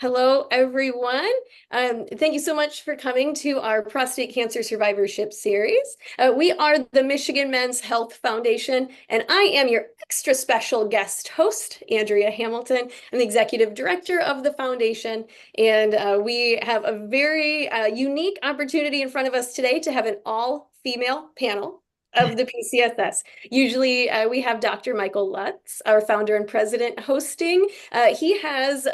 Hello, everyone. Thank you so much for coming to our prostate cancer survivorship series. We are the Michigan Men's Health Foundation, and I am your extra special guest host, Andrea Hamilton. I'm the executive director of the foundation, and we have a very unique opportunity in front of us today to have an all-female panel of the PCSS. Usually we have Dr. Michael Lutz, our founder and president, hosting. He's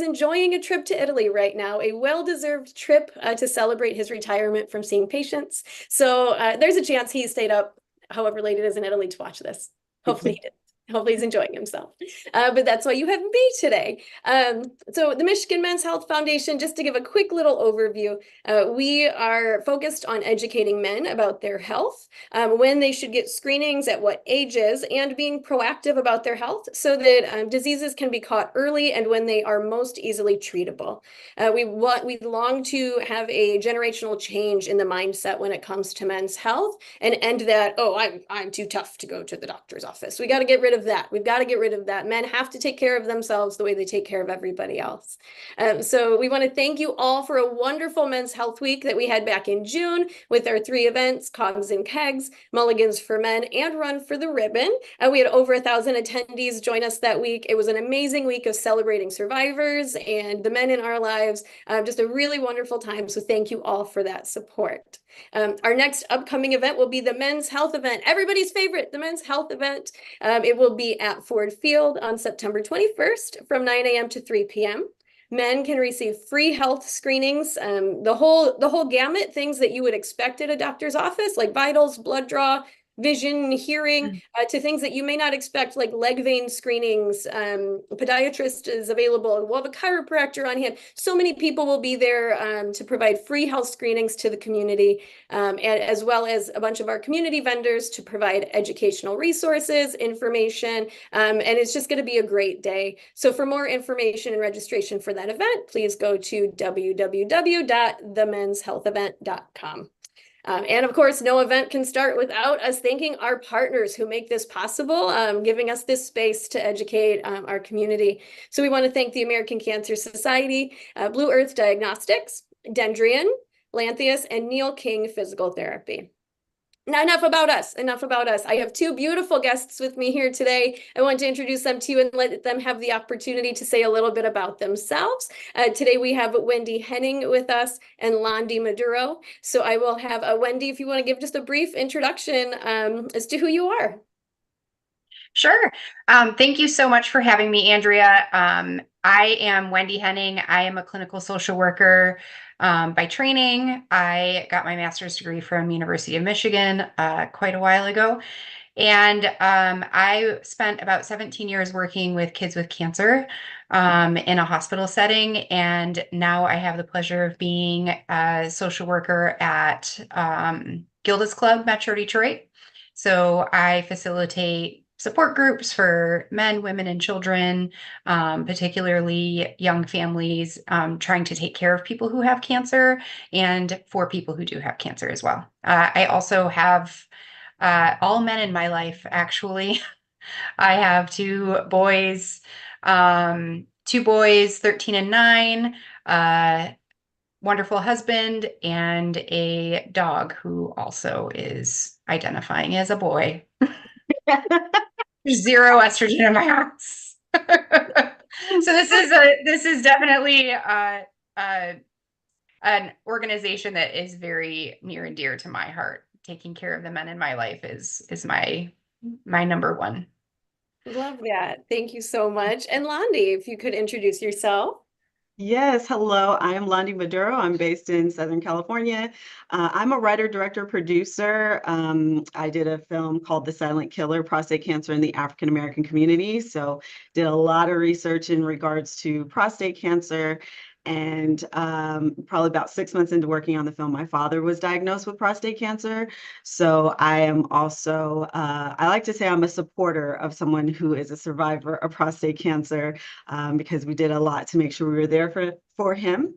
enjoying a trip to Italy right now, a well-deserved trip to celebrate his retirement from seeing patients. So there's a chance he stayed up however late it is in Italy to watch this. Hopefully he did. Hopefully he's enjoying himself. But that's why you have me today. So the Michigan Men's Health Foundation, just to give a quick little overview, we are focused on educating men about their health, when they should get screenings, at what ages, and being proactive about their health so that diseases can be caught early and when they are most easily treatable. We long to have a generational change in the mindset when it comes to men's health and end that, oh, I'm too tough to go to the doctor's office. We got to get rid of that. We've got to get rid of that. Men have to take care of themselves the way they take care of everybody else. So we want to thank you all for a wonderful Men's Health Week that we had back in June with our 3 events, Cogs and Kegs, Mulligans for Men, and Run for the Ribbon. We had over 1,000 attendees join us that week. It was an amazing week of celebrating survivors and the men in our lives. Just a really wonderful time. So thank you all for that support. Our next upcoming event will be the Men's Health event, everybody's favorite, the Men's Health event. It will be at Ford Field on September 21st from 9 a.m. to 3 p.m. Men can receive free health screenings, the whole gamut, things that you would expect at a doctor's office, like vitals, blood draw, vision, hearing, to things that you may not expect, like leg vein screenings. Podiatrist is available. We'll have a chiropractor on hand. So many people will be there to provide free health screenings to the community, and as well as a bunch of our community vendors to provide educational resources, information, and it's just going to be a great day. So for more information and registration for that event, please go to www.themenshealthevent.com. And of course, no event can start without us thanking our partners who make this possible, giving us this space to educate our community. So we want to thank the American Cancer Society, Blue Earth Diagnostics, Dendrian, Lantheus, and Neil King Physical Therapy. Now, enough about us. I have 2 beautiful guests with me here today. I want to introduce them to you and let them have the opportunity to say a little bit about themselves. Today we have Wendy Henning with us and Londi Maduro. So I will have Wendy, if you want to give just a brief introduction as to who you are. Sure. Thank you so much for having me, Andrea. I am Wendy Henning. I am a clinical social worker by training. I got my master's degree from University of Michigan quite a while ago. And I spent about 17 years working with kids with cancer in a hospital setting. And now I have the pleasure of being a social worker at Gilda's Club, Metro Detroit. So I facilitate support groups for men, women, and children, particularly young families, trying to take care of people who have cancer and for people who do have cancer as well. I also have all men in my life, actually. I have 2 boys, 13 and 9, wonderful husband, and a dog who also is identifying as a boy. There's 0 estrogen in my house. So this is definitely an organization that is very near and dear to my heart. Taking care of the men in my life is my number one. Love that. Thank you so much. And Londi, if you could introduce yourself. Yes, hello. I am Londi Maduro. I'm based in Southern California. I'm a writer, director, producer. I did a film called The Silent Killer, Prostate Cancer in the African American Community. So did a lot of research in regards to prostate cancer. And probably about 6 months into working on the film, my father was diagnosed with prostate cancer. So I am also, I like to say I'm a supporter of someone who is a survivor of prostate cancer, because we did a lot to make sure we were there for him.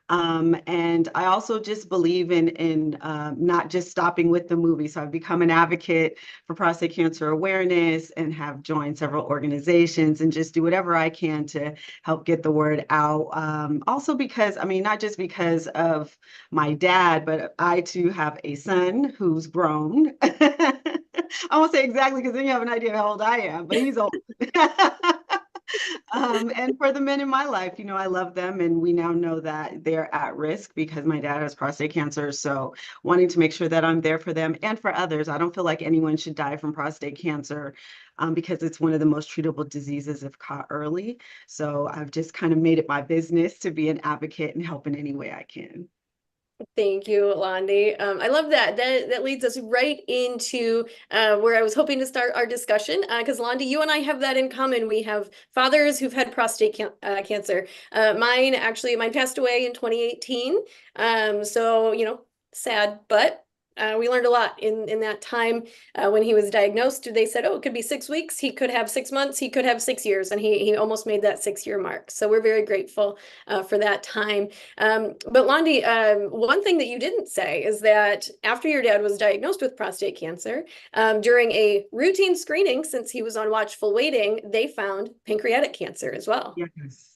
And I also just believe in not just stopping with the movie. So I've become an advocate for prostate cancer awareness and have joined several organizations and just do whatever I can to help get the word out. Also because, I mean, not just because of my dad, but I too have a son who's grown. I won't say exactly because then you have an idea how old I am, but he's old. And for the men in my life, you know, I love them, and we now know that they're at risk because my dad has prostate cancer. So, wanting to make sure that I'm there for them and for others. I don't feel like anyone should die from prostate cancer because it's one of the most treatable diseases if caught early. So, I've just kind of made it my business to be an advocate and help in any way I can. Thank you, Londi. I love that. That leads us right into where I was hoping to start our discussion. Because Londi, you and I have that in common. We have fathers who've had prostate cancer. Mine passed away in 2018. So sad, but we learned a lot in that time when he was diagnosed. They said, oh, it could be 6 weeks. He could have 6 months. He could have 6 years, and he almost made that 6 year mark. So we're very grateful for that time. But Londi, one thing that you didn't say is that after your dad was diagnosed with prostate cancer, during a routine screening, since he was on watchful waiting, they found pancreatic cancer as well. Yes.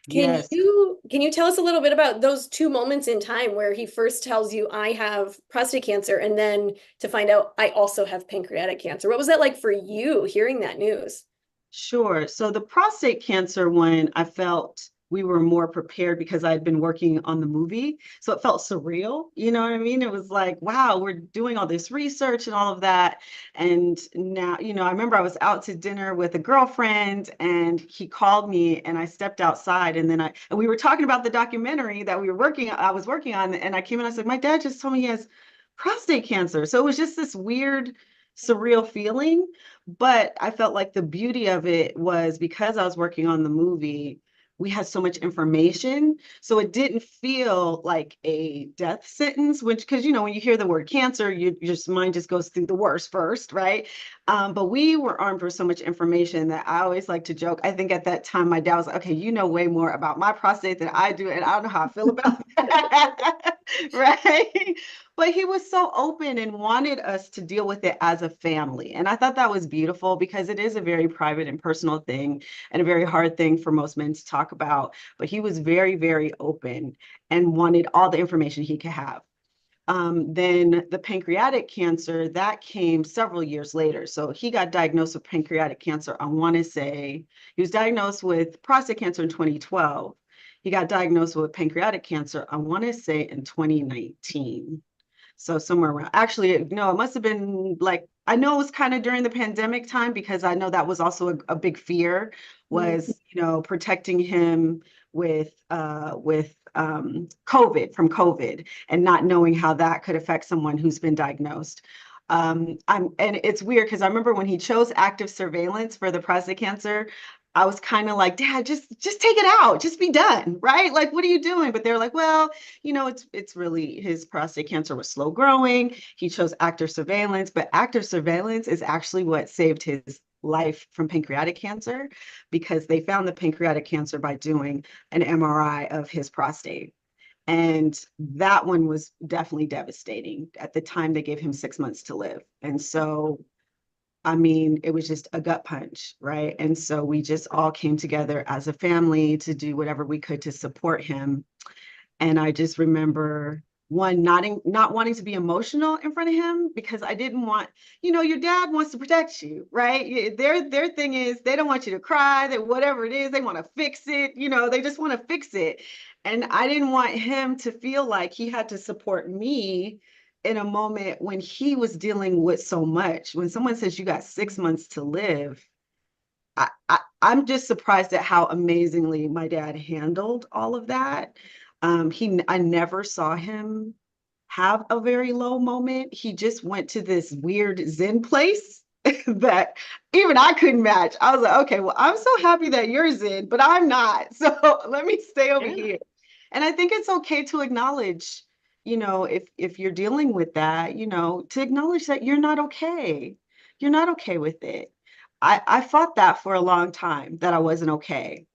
Can Yes. you tell us a little bit about those two moments in time where he first tells you I have prostate cancer and then to find out I also have pancreatic cancer? What was that like for you hearing that news? Sure. So the prostate cancer one, I felt we were more prepared because I had been working on the movie. So it felt surreal. You know what I mean? It was like, wow, we're doing all this research and all of that. And now, you know, I remember I was out to dinner with a girlfriend and he called me and I stepped outside and and we were talking about the documentary that I was working on. And I came in, I said, my dad just told me he has prostate cancer. So it was just this weird, surreal feeling. But I felt like the beauty of it was because I was working on the movie, we had so much information. So it didn't feel like a death sentence, which, because, you know, when you hear the word cancer, your mind just goes through the worst first, right? But we were armed with so much information that I always like to joke. I think at that time, my dad was like, okay, you know way more about my prostate than I do, and I don't know how I feel about that, right? But he was so open and wanted us to deal with it as a family. And I thought that was beautiful because it is a very private and personal thing and a very hard thing for most men to talk about. But he was very, very open and wanted all the information he could have. Then the pancreatic cancer, that came several years later. So he got diagnosed with pancreatic cancer. I want to say he was diagnosed with prostate cancer in 2012. He got diagnosed with pancreatic cancer, I want to say in 2019. So somewhere around, actually, no, it must have been like, I know it was kind of during the pandemic time because I know that was also a big fear was, you know, protecting him with COVID from COVID and not knowing how that could affect someone who's been diagnosed. And it's weird because I remember when he chose active surveillance for the prostate cancer, I was kind of like, Dad, just take it out, just be done, right? Like, what are you doing? But they're like, well, you know, it's really his prostate cancer was slow growing. He chose active surveillance, but active surveillance is actually what saved his life from pancreatic cancer because they found the pancreatic cancer by doing an MRI of his prostate. And that one was definitely devastating. At the time, they gave him 6 months to live. And so, I mean, it was just a gut punch, right? And so we just all came together as a family to do whatever we could to support him. And I just remember not wanting to be emotional in front of him because I didn't want, you know, your dad wants to protect you, right? Their thing is they don't want you to cry, that whatever it is, they want to fix it, you know, they just want to fix it. And I didn't want him to feel like he had to support me in a moment when he was dealing with so much. When someone says you got 6 months to live, I'm just surprised at how amazingly my dad handled all of that. I never saw him have a very low moment. He just went to this weird Zen place that even I couldn't match. I was like, okay, well, I'm so happy that you're Zen, but I'm not. So let me stay over Yeah. here. And I think it's okay to acknowledge, you know, if you're dealing with that, you know, to acknowledge that you're not okay. You're not okay with it. I fought that for a long time that I wasn't okay,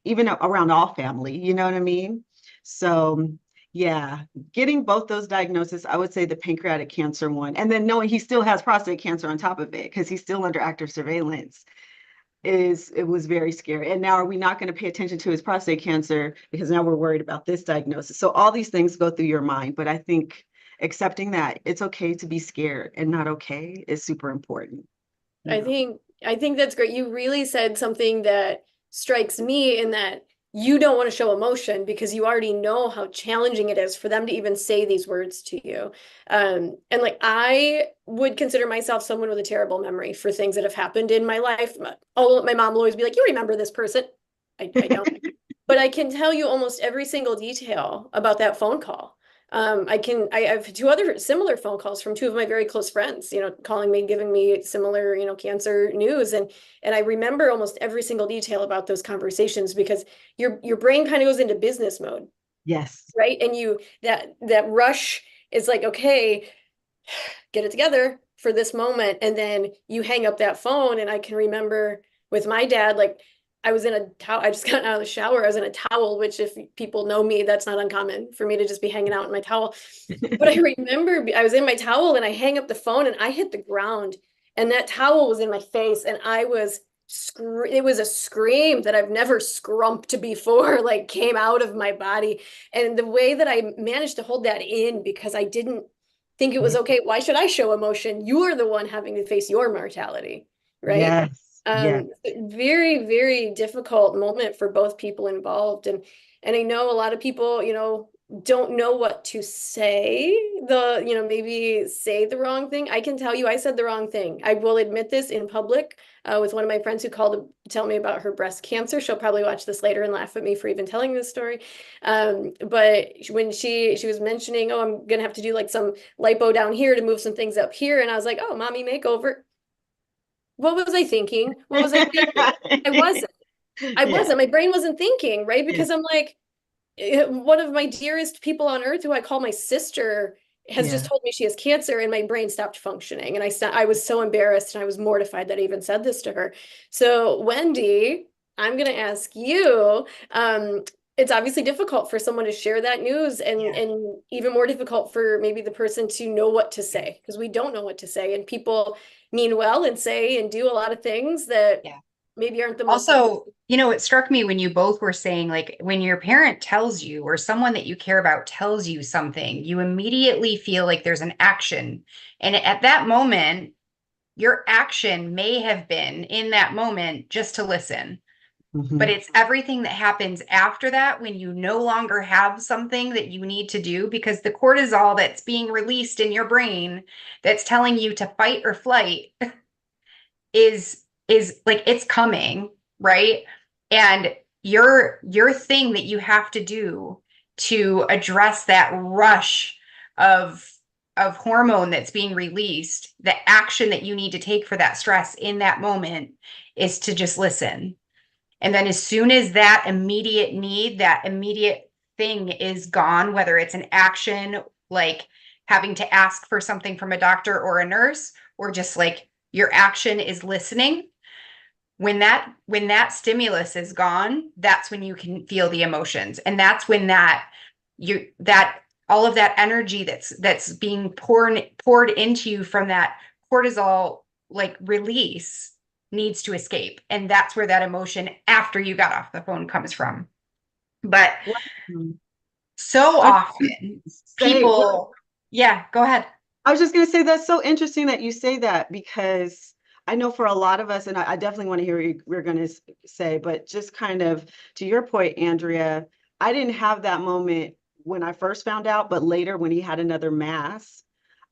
even around all family, you know what I mean? So Yeah, getting both those diagnoses, I would say the pancreatic cancer one, and then knowing he still has prostate cancer on top of it because he's still under active surveillance it was very scary. And now are we not going to pay attention to his prostate cancer because now we're worried about this diagnosis? So all these things go through your mind, but I think accepting that it's okay to be scared and not okay is super important. I think I think that's great. You really said something that strikes me in that you don't want to show emotion because you already know how challenging it is for them to even say these words to you. And like I would consider myself someone with a terrible memory for things that have happened in my life. Oh, my mom will always be like, "You remember this person?" I don't. But I can tell you almost every single detail about that phone call. I have two other similar phone calls from two of my very close friends, calling me, giving me similar, cancer news. And I remember almost every single detail about those conversations because your brain kind of goes into business mode, Yes. right? And that rush is like, okay, get it together for this moment. And then you hang up that phone. And I can remember with my dad, like I was in a towel, I just got out of the shower. I was in a towel, which if people know me, that's not uncommon for me to just be hanging out in my towel. But I remember I was in my towel and I hang up the phone and I hit the ground and that towel was in my face and it was a scream that I've never scrumped before, like came out of my body. And the way that I managed to hold that in because I didn't think it was okay. Why should I show emotion? You are the one having to face your mortality, right? Yes. Yes. Very, very difficult moment for both people involved. And I know a lot of people, don't know what to say, maybe say the wrong thing. I can tell you I said the wrong thing. I will admit this in public with one of my friends who called to tell me about her breast cancer. She'll probably watch this later and laugh at me for even telling this story. But when she was mentioning, oh, I'm gonna have to do like some lipo down here to move some things up here. And I was like, oh, mommy makeover. What was I thinking? What was I thinking? I wasn't. I Yeah. wasn't. My brain wasn't thinking, right? Yeah. Because I'm like, one of my dearest people on earth who I call my sister has just Yeah. told me she has cancer and my brain stopped functioning. And I was so embarrassed and I was mortified that I even said this to her. So Wendy, I'm going to ask you, it's obviously difficult for someone to share that news Yeah. and even more difficult for maybe the person to know what to say because we don't know what to say and people mean well and say and do a lot of things that Yeah. maybe aren't the most. Also, it struck me when you both were saying, like, when your parent tells you or someone that you care about tells you something, you immediately feel like there's an action. And at that moment, your action may have been in that moment just to listen. But Mhm. it's everything that happens after that when you no longer have something that you need to do because the cortisol that's being released in your brain that's telling you to fight or flight is like it's coming, right? And your thing that you have to do to address that rush of hormone that's being released, the action that you need to take for that stress in that moment is to just listen. And then as soon as that immediate need, that immediate thing is gone, whether it's an action like having to ask for something from a doctor or a nurse, or just like your action is listening, when that stimulus is gone, that's when you can feel the emotions. And that's when that all of that energy that's being poured into you from that cortisol like release needs to escape. And that's where that emotion after you got off the phone comes from. But so I often say, people, yeah, go ahead. I was just going to say that's so interesting that you say that because I know for a lot of us, and I definitely want to hear what we're going to say, but just kind of to your point, Andrea, I didn't have that moment when I first found out, but later when he had another mass,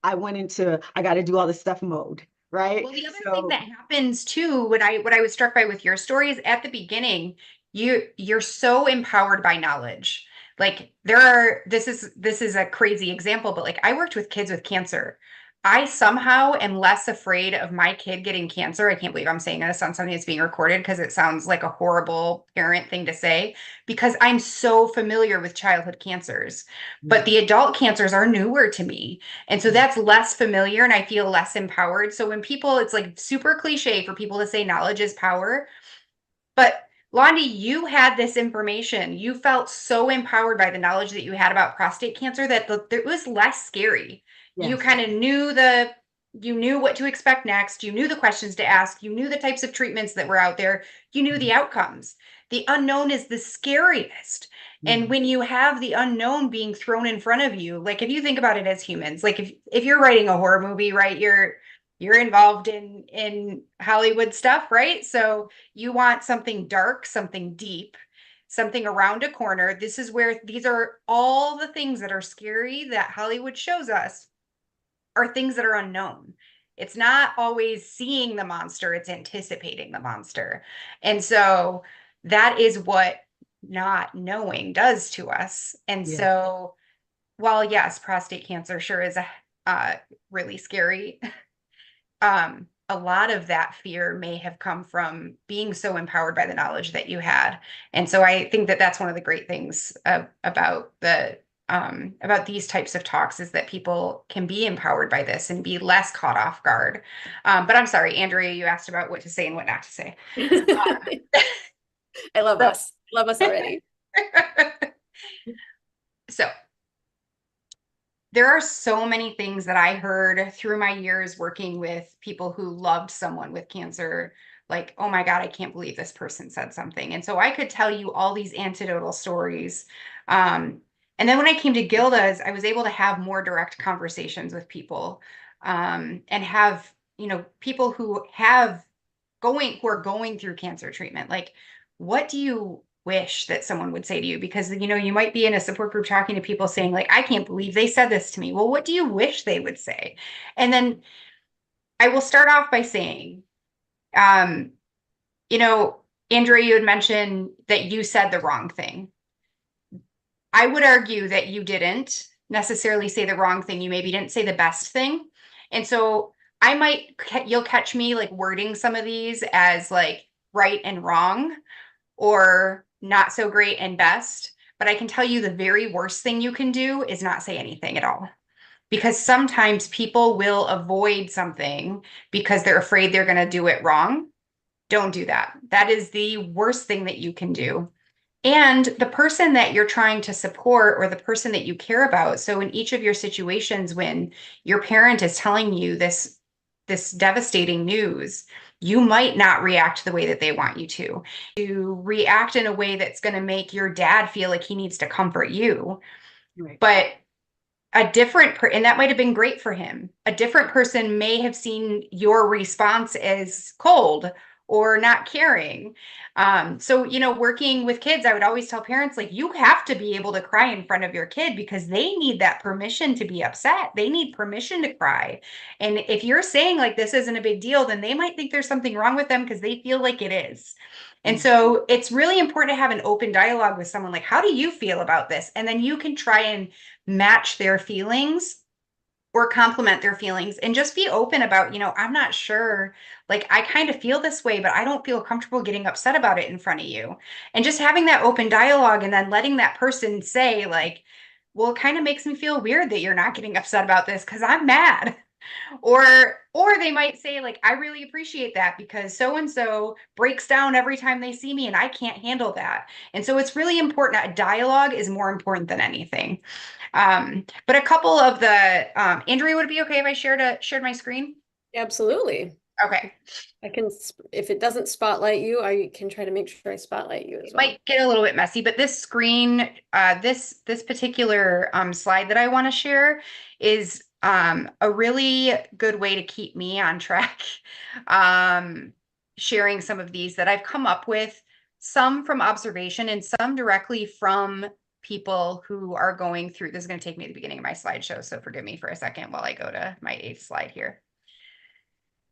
I went into I got to do all this stuff mode, right? Well, the other thing So that happens too, what I was struck by with your story is at the beginning, you're so empowered by knowledge. Like this is a crazy example, but like I worked with kids with cancer. I somehow am less afraid of my kid getting cancer. I can't believe I'm saying this on something that's being recorded because it sounds like a horrible parent thing to say because I'm so familiar with childhood cancers. But the adult cancers are newer to me. And so that's less familiar and I feel less empowered. So when people, it's like super cliche for people to say knowledge is power, but Londi, you had this information. You felt so empowered by the knowledge that you had about prostate cancer that it was less scary. You Yes. kind of you knew what to expect next. You knew the questions to ask. You knew the types of treatments that were out there. You knew the outcomes. The unknown is the scariest. And when you have the unknown being thrown in front of you, like if you think about it as humans, like if you're writing a horror movie, right, you're involved in Hollywood stuff, right? So you want something dark, something deep, something around a corner. This is where these are all the things that are scary that Hollywood shows us are things that are unknown. It's not always seeing the monster, it's anticipating the monster. And so that is what not knowing does to us. And Yeah. so while yes, prostate cancer sure is really scary, a lot of that fear may have come from being so empowered by the knowledge that you had. And so I think that that's one of the great things about these types of talks is that people can be empowered by this and be less caught off guard. But I'm sorry, Andrea, you asked about what to say and what not to say. I love us. Love us already. So there are so many things that I heard through my years working with people who loved someone with cancer, like, oh my God, I can't believe this person said something. And so I could tell you all these anecdotal stories. And then when I came to Gilda's, I was able to have more direct conversations with people and have, people who are going through cancer treatment. Like, what do you wish that someone would say to you? Because, you might be in a support group talking to people saying like, I can't believe they said this to me. Well, what do you wish they would say? And then I will start off by saying, um, Andrea, you had mentioned that you said the wrong thing. I would argue that you didn't necessarily say the wrong thing. You maybe didn't say the best thing. And so you'll catch me like wording some of these as like right and wrong or not so great and best. But I can tell you the very worst thing you can do is not say anything at all. Because sometimes people will avoid something because they're afraid they're going to do it wrong. Don't do that. That is the worst thing that you can do. And the person that you're trying to support or the person that you care about. So in each of your situations, when your parent is telling you this devastating news, you might not react the way that they want you to react in a way that's going to make your dad feel like he needs to comfort you. Right. But and that might have been great for him. A different person may have seen your response as cold or not caring. So, working with kids, I would always tell parents, like, you have to be able to cry in front of your kid because they need that permission to be upset. They need permission to cry. And if you're saying like, this isn't a big deal, then they might think there's something wrong with them because they feel like it is. And so it's really important to have an open dialogue with someone like, how do you feel about this? And then you can try and match their feelings or complement their feelings and just be open about, I'm not sure, like I kind of feel this way, but I don't feel comfortable getting upset about it in front of you. And just having that open dialogue and then letting that person say like, well, it kind of makes me feel weird that you're not getting upset about this because I'm mad. Or they might say like, I really appreciate that because so and so breaks down every time they see me and I can't handle that. And so it's really important. A dialogue is more important than anything. But a couple of the Andrea, would it be okay if I shared my screen? Absolutely. Okay. I can, if it doesn't spotlight you, I can try to make sure I spotlight you as It well. might get a little bit messy, but this screen, this particular slide that I want to share is a really good way to keep me on track. Sharing some of these that I've come up with, some from observation and some directly from people who are going through. This is going to take me to the beginning of my slideshow, so forgive me for a second while I go to my 8th slide here.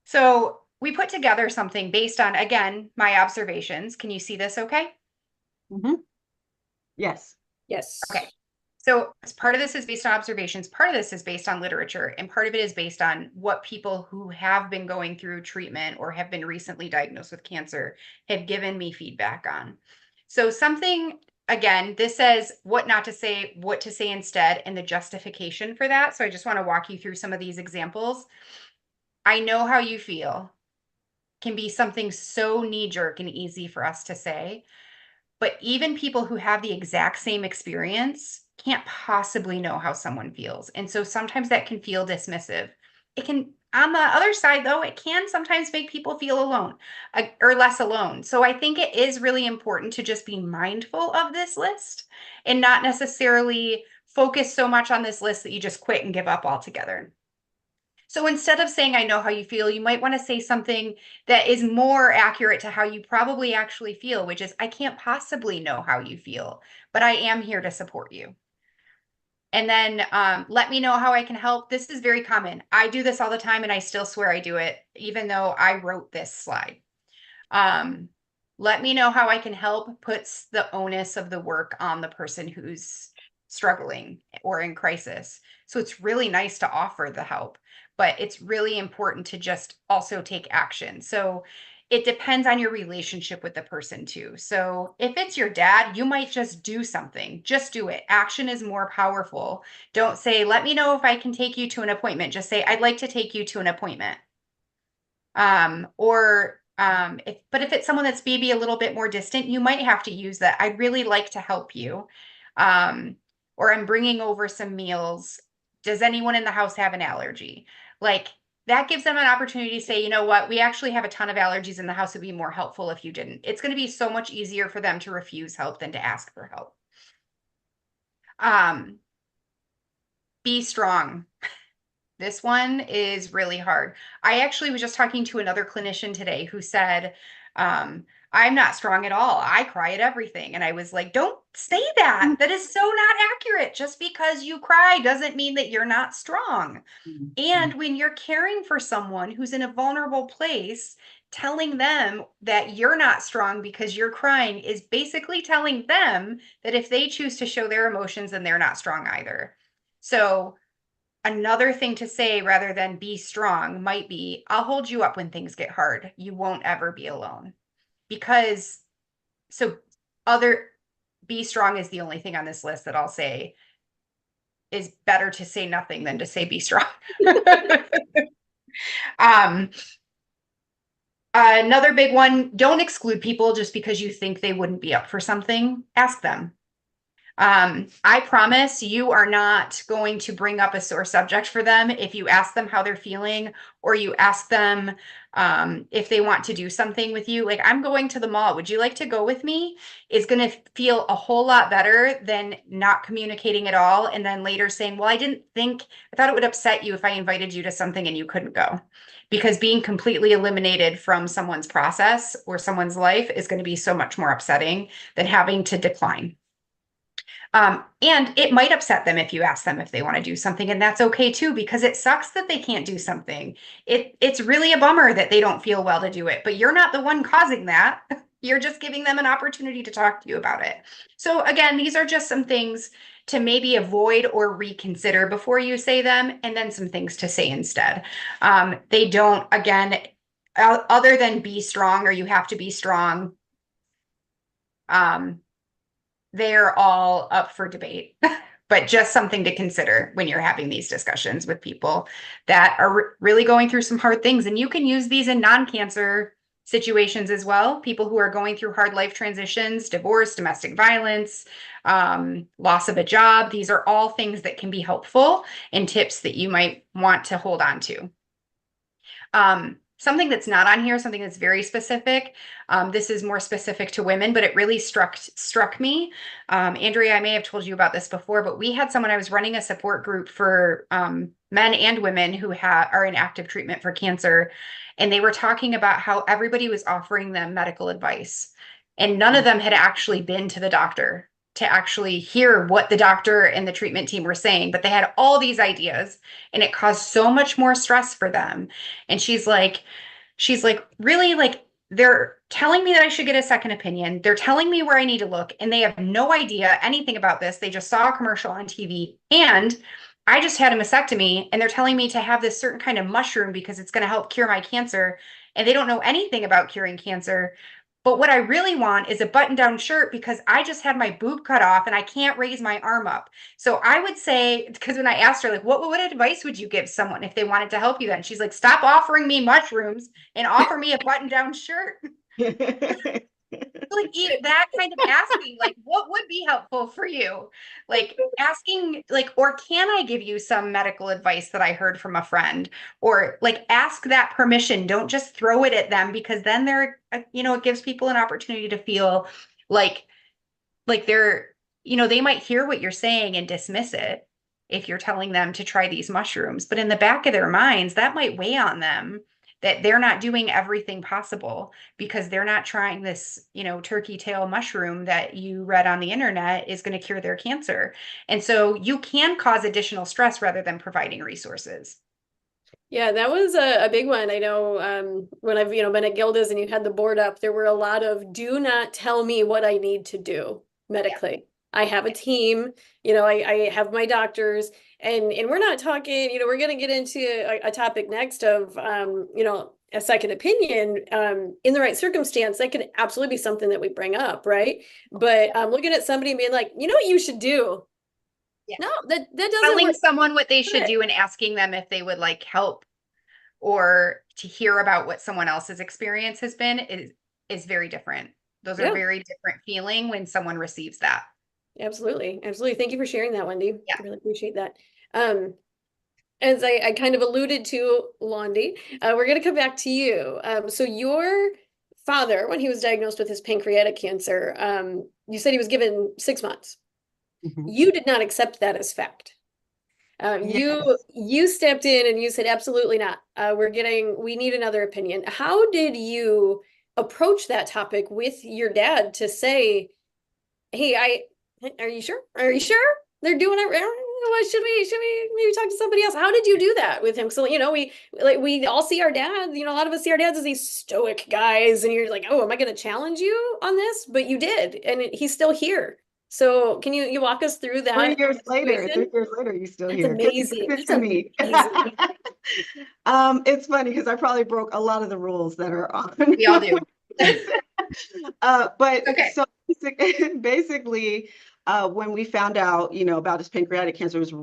So we put together something based on, again, my observations. Can you see this okay? Mm-hmm. Yes. Yes. Okay. So part of this is based on observations, part of this is based on literature, and part of it is based on what people who have been going through treatment or have been recently diagnosed with cancer have given me feedback on. So something, again, this says what not to say, what to say instead, and the justification for that. So I just want to walk you through some of these examples. I know how you feel. can be something so knee-jerk and easy for us to say. But even people who have the exact same experience can't possibly know how someone feels. And so sometimes that can feel dismissive. It can, on the other side, though, it can sometimes make people feel alone or less alone. So I think it is really important to just be mindful of this list and not necessarily focus so much on this list that you just quit and give up altogether. So instead of saying, I know how you feel, you might want to say something that is more accurate to how you probably actually feel, which is, I can't possibly know how you feel, but I am here to support you. And then let me know how I can help. This is very common. I do this all the time and I still swear I do it, even though I wrote this slide. Let me know how I can help puts the onus of the work on the person who's struggling or in crisis. So it's really nice to offer the help, but it's really important to just also take action. So it depends on your relationship with the person too. So if it's your dad, you might just do something. Just do it. Action is more powerful. Don't say, let me know if I can take you to an appointment. Just say, I'd like to take you to an appointment. If it's someone that's maybe a little bit more distant, you might have to use that. I'd really like to help you. Or I'm bringing over some meals. Does anyone in the house have an allergy? Like that gives them an opportunity to say, you know what, we actually have a ton of allergies in the house. It'd be more helpful if you didn't. It's going to be so much easier for them to refuse help than to ask for help. Be strong. This one is really hard. I actually was just talking to another clinician today who said, I'm not strong at all. I cry at everything. And I was like, don't say that. That is so not accurate. Just because you cry doesn't mean that you're not strong. And when you're caring for someone who's in a vulnerable place, telling them that you're not strong because you're crying is basically telling them that if they choose to show their emotions, then they're not strong either. So another thing to say rather than be strong might be, I'll hold you up when things get hard. You won't ever be alone. Because be strong is the only thing on this list that I'll say is better to say nothing than to say be strong. Another big one, don't exclude people just because you think they wouldn't be up for something. Ask them. I promise you are not going to bring up a sore subject for them if you ask them how they're feeling or you ask them if they want to do something with you. Like, I'm going to the mall. Would you like to go with me? Is going to feel a whole lot better than not communicating at all. And then later saying, well, I thought it would upset you if I invited you to something and you couldn't go. Because being completely eliminated from someone's process or someone's life is going to be so much more upsetting than having to decline. And it might upset them if you ask them if they want to do something, and that's okay too, because it sucks that they can't do something. It's really a bummer that they don't feel well to do it, but you're not the one causing that. You're just giving them an opportunity to talk to you about it. So again, these are just some things to maybe avoid or reconsider before you say them, and then some things to say instead. They don't, again, other than be strong or you have to be strong, they're all up for debate, but just something to consider when you're having these discussions with people that are really going through some hard things. And you can use these in non-cancer situations as well. People who are going through hard life transitions, divorce, domestic violence, loss of a job. These are all things that can be helpful and tips that you might want to hold on to. Something that's not on here, something that's very specific. This is more specific to women, but it really struck me. Andrea, I may have told you about this before, but we had someone, I was running a support group for men and women who are in active treatment for cancer. And they were talking about how everybody was offering them medical advice. And none of them had actually been to the doctor to actually hear what the doctor and the treatment team were saying, but they had all these ideas and it caused so much more stress for them. And she's like, really, like, they're telling me that I should get a second opinion. They're telling me where I need to look, and they have no idea anything about this. They just saw a commercial on TV, and I just had a mastectomy, and they're telling me to have this certain kind of mushroom because it's going to help cure my cancer. And they don't know anything about curing cancer. But what I really want is a button-down shirt because I just had my boob cut off and I can't raise my arm up. So I would say, because when I asked her, like, what advice would you give someone if they wanted to help you then? She's like, stop offering me mushrooms and offer me a button-down shirt. Like that kind of asking, like, what would be helpful for you? Like asking, like, or can I give you some medical advice that I heard from a friend? Or like ask that permission. Don't just throw it at them, because then they're, it gives people an opportunity to feel like they're, they might hear what you're saying and dismiss it if you're telling them to try these mushrooms. But in the back of their minds, that might weigh on them, that they're not doing everything possible because they're not trying this, turkey tail mushroom that you read on the internet is going to cure their cancer. And so you can cause additional stress rather than providing resources. Yeah, that was a big one. I know when I've, been at Gilda's and you had the board up, there were a lot of do not tell me what I need to do medically. Yeah. I have a team, I have my doctors, and we're not talking, we're going to get into a topic next of, a second opinion in the right circumstance. That could absolutely be something that we bring up, right? But looking at somebody and being like, you know what you should do? Yeah. No, that doesn't Telling work. someone what they should do and asking them if they would like help or to hear about what someone else's experience has been is very different. Those are very different feeling when someone receives that. Absolutely. Absolutely. Thank you for sharing that, Wendy. Yeah. I really appreciate that. As I kind of alluded to, Londi, we're going to come back to you. So your father, when he was diagnosed with his pancreatic cancer, you said he was given 6 months. Mhm. You did not accept that as fact. Yes. You stepped in and you said, absolutely not. We need another opinion. How did you approach that topic with your dad to say, hey, are you sure? Are you sure they're doing it? What should we maybe talk to somebody else? How did you do that with him? So, we all see our dad, a lot of us see our dads as these stoic guys, and you're like, oh, am I going to challenge you on this? But you did, and he's still here. So can you walk us through that? 3 years later, you're still That's here. amazing. That's To me. amazing. It's funny because I probably broke a lot of the rules that are on. We all do. But okay. So basically, when we found out, about his pancreatic cancer, was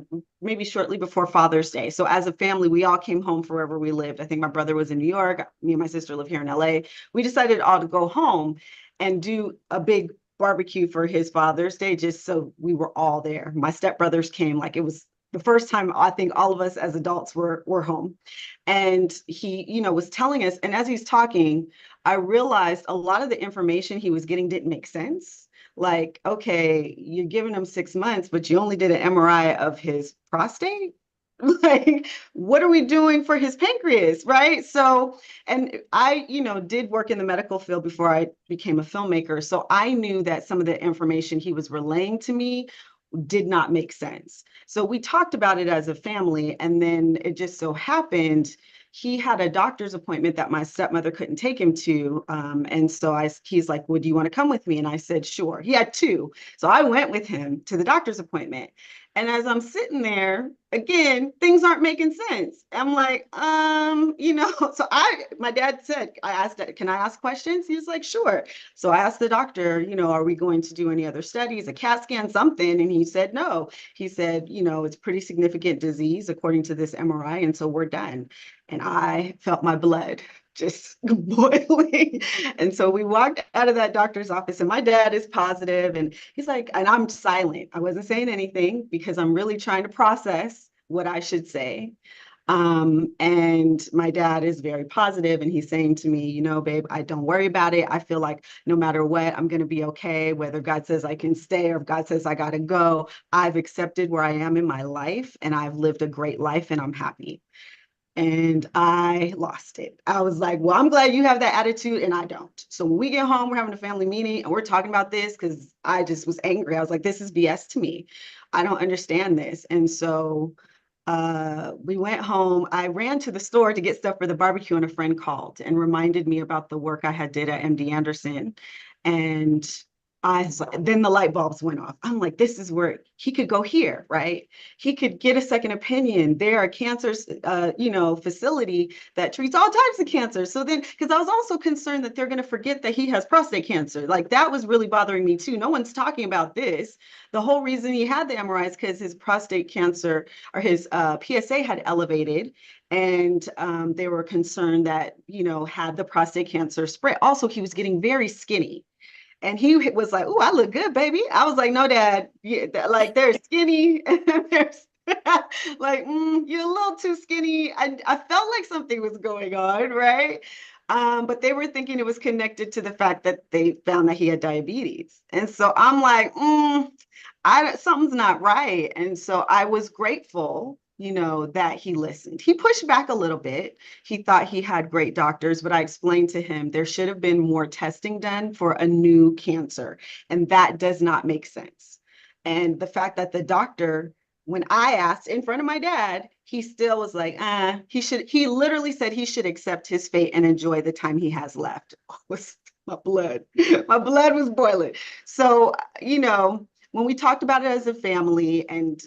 maybe shortly before Father's Day. So as a family, we all came home from wherever we lived. I think my brother was in New York. Me and my sister live here in LA. We decided all to go home and do a big barbecue for his Father's Day, just so we were all there. My stepbrothers came, like it was the first time I think all of us as adults were home. And he, was telling us, and as he's talking, I realized a lot of the information he was getting didn't make sense. Like, okay, you're giving him 6 months, but you only did an MRI of his prostate. Like, what are we doing for his pancreas, right? So, and I, did work in the medical field before I became a filmmaker. So I knew that some of the information he was relaying to me did not make sense. So we talked about it as a family, and then it just so happened he had a doctor's appointment that my stepmother couldn't take him to. And so he's like, would you want to come with me? And I said, sure. He had 2. So I went with him to the doctor's appointment. And as I'm sitting there, again, things aren't making sense. I'm like, so my dad said, I asked, can I ask questions? He was like, sure. So I asked the doctor, are we going to do any other studies, a CAT scan, something? And he said, no. He said, it's pretty significant disease according to this MRI. And so we're done. And I felt my blood just boiling. And so we walked out of that doctor's office, and my dad is positive, and he's like, and I'm silent. I wasn't saying anything because I'm really trying to process what I should say. And my dad is very positive, and he's saying to me, babe, I don't worry about it. I feel like no matter what, I'm going to be okay. Whether God says I can stay or if God says I got to go, I've accepted where I am in my life, and I've lived a great life, and I'm happy. And I lost it. I was like, well, I'm glad you have that attitude and I don't. So when we get home, we're having a family meeting and we're talking about this because I just was angry. I was like, this is BS to me. I don't understand this. And so we went home. I ran to the store to get stuff for the barbecue, and a friend called and reminded me about the work I had did at MD Anderson. And then the light bulbs went off. I'm like, this is where he could go here, right? He could get a second opinion. There are cancers, facility that treats all types of cancer. So then, because I was also concerned that they're going to forget that he has prostate cancer. Like that was really bothering me too. No one's talking about this. The whole reason he had the MRI is because his prostate cancer or his PSA had elevated. And they were concerned that, had the prostate cancer spread. Also, he was getting very skinny. And he was like, "Oh, I look good, baby." I was like, "No, Dad, like they're skinny, and there's like you're a little too skinny." I felt like something was going on, right? But they were thinking it was connected to the fact that they found that he had diabetes, and so I'm like, something's not right. And so I was grateful, that he listened. He pushed back a little bit. He thought he had great doctors, but I explained to him there should have been more testing done for a new cancer, and that does not make sense. And the fact that the doctor, when I asked in front of my dad, he still was like, he literally said he should accept his fate and enjoy the time he has left. My blood, my blood was boiling. So, when we talked about it as a family, and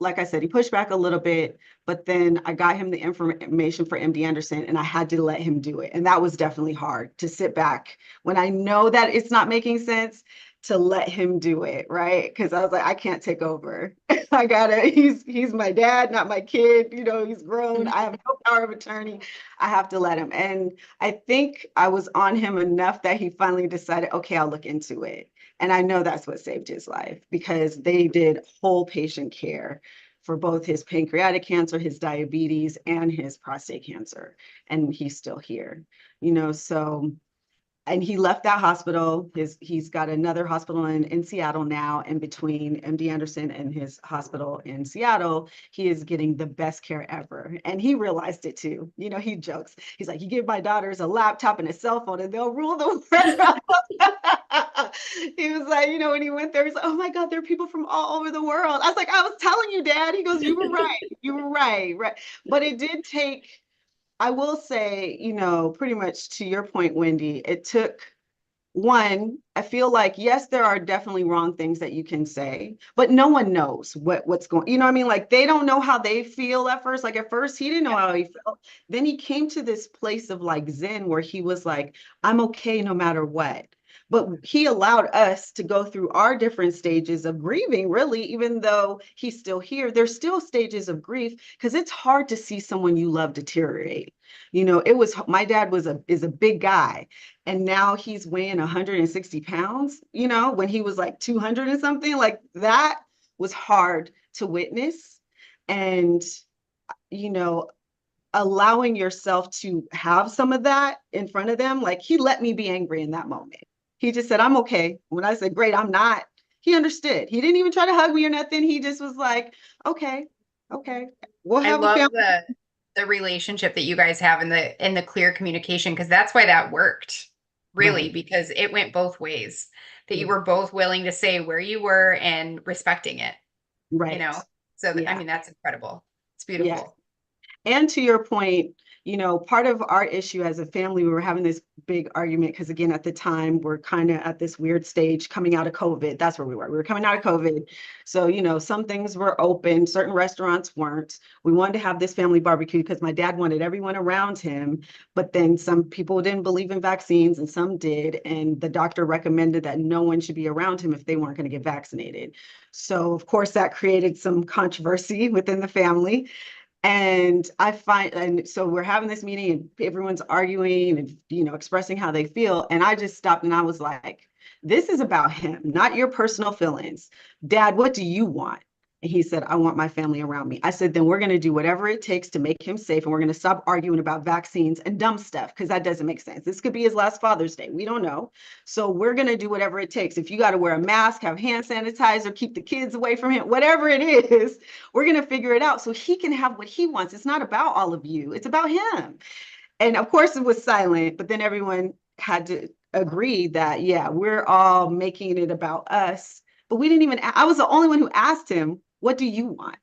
like I said, he pushed back a little bit, but then I got him the information for MD Anderson and I had to let him do it. And that was definitely hard to sit back when I know that it's not making sense, to let him do it, right? Because I was like, I can't take over. He's my dad, not my kid. He's grown. I have no power of attorney. I have to let him. And I think I was on him enough that he finally decided, okay, I'll look into it. And I know that's what saved his life, because they did whole patient care for both his pancreatic cancer, his diabetes, and his prostate cancer. And he's still here, so. And he left that hospital. He's got another hospital in Seattle now. And between MD Anderson and his hospital in Seattle, he is getting the best care ever. And he realized it too. He jokes. He's like, you give my daughters a laptop and a cell phone and they'll rule the world. He was like, when he went there, he's like, oh my God, there are people from all over the world. I was like, I was telling you, Dad. He goes, you were right. You were right. Right. But it did take, I will say, pretty much to your point, Wendy, it took one, I feel like, yes, there are definitely wrong things that you can say, but no one knows what's going, what I mean? Like they don't know how they feel at first. Like at first he didn't know how he felt. Then he came to this place of like Zen where he was like, I'm okay no matter what. But he allowed us to go through our different stages of grieving, really, even though he's still here, there's still stages of grief because it's hard to see someone you love deteriorate. My dad is a big guy, and now he's weighing 160 pounds, when he was like 200 and something. Like that was hard to witness. And, allowing yourself to have some of that in front of them, like he let me be angry in that moment. He just said, I'm okay. When I said, great, I'm not, he understood. He didn't even try to hug me or nothing. He just was like, okay, we'll I have a love family. the relationship that you guys have in the clear communication, because that's why that worked, really, Right. because it went both ways, that you were both willing to say where you were and respecting it, Right. So I Yeah. mean, that's incredible. It's Yeah. beautiful. And to your point, part of our issue as a family, we were having this big argument because, again, at the time, we're kind of at this weird stage coming out of COVID. That's where we were. We were coming out of COVID. So, some things were open, certain restaurants weren't. We wanted to have this family barbecue because my dad wanted everyone around him. But then some people didn't believe in vaccines and some did. And the doctor recommended that no one should be around him if they weren't going to get vaccinated. So, of course, that created some controversy within the family. And so we're having this meeting and everyone's arguing and, expressing how they feel. And I just stopped and I was like, this is about him, not your personal feelings. Dad, what do you want? And he said, I want my family around me. I said, then we're going to do whatever it takes to make him safe. And we're going to stop arguing about vaccines and dumb stuff, because that doesn't make sense. This could be his last Father's Day. We don't know. So we're going to do whatever it takes. If you got to wear a mask, have hand sanitizer, keep the kids away from him, whatever it is, we're going to figure it out so he can have what he wants. It's not about all of you. It's about him. And of course it was silent, but then everyone had to agree that, yeah, we're all making it about us. But we didn't even, I was the only one who asked him, what do you want?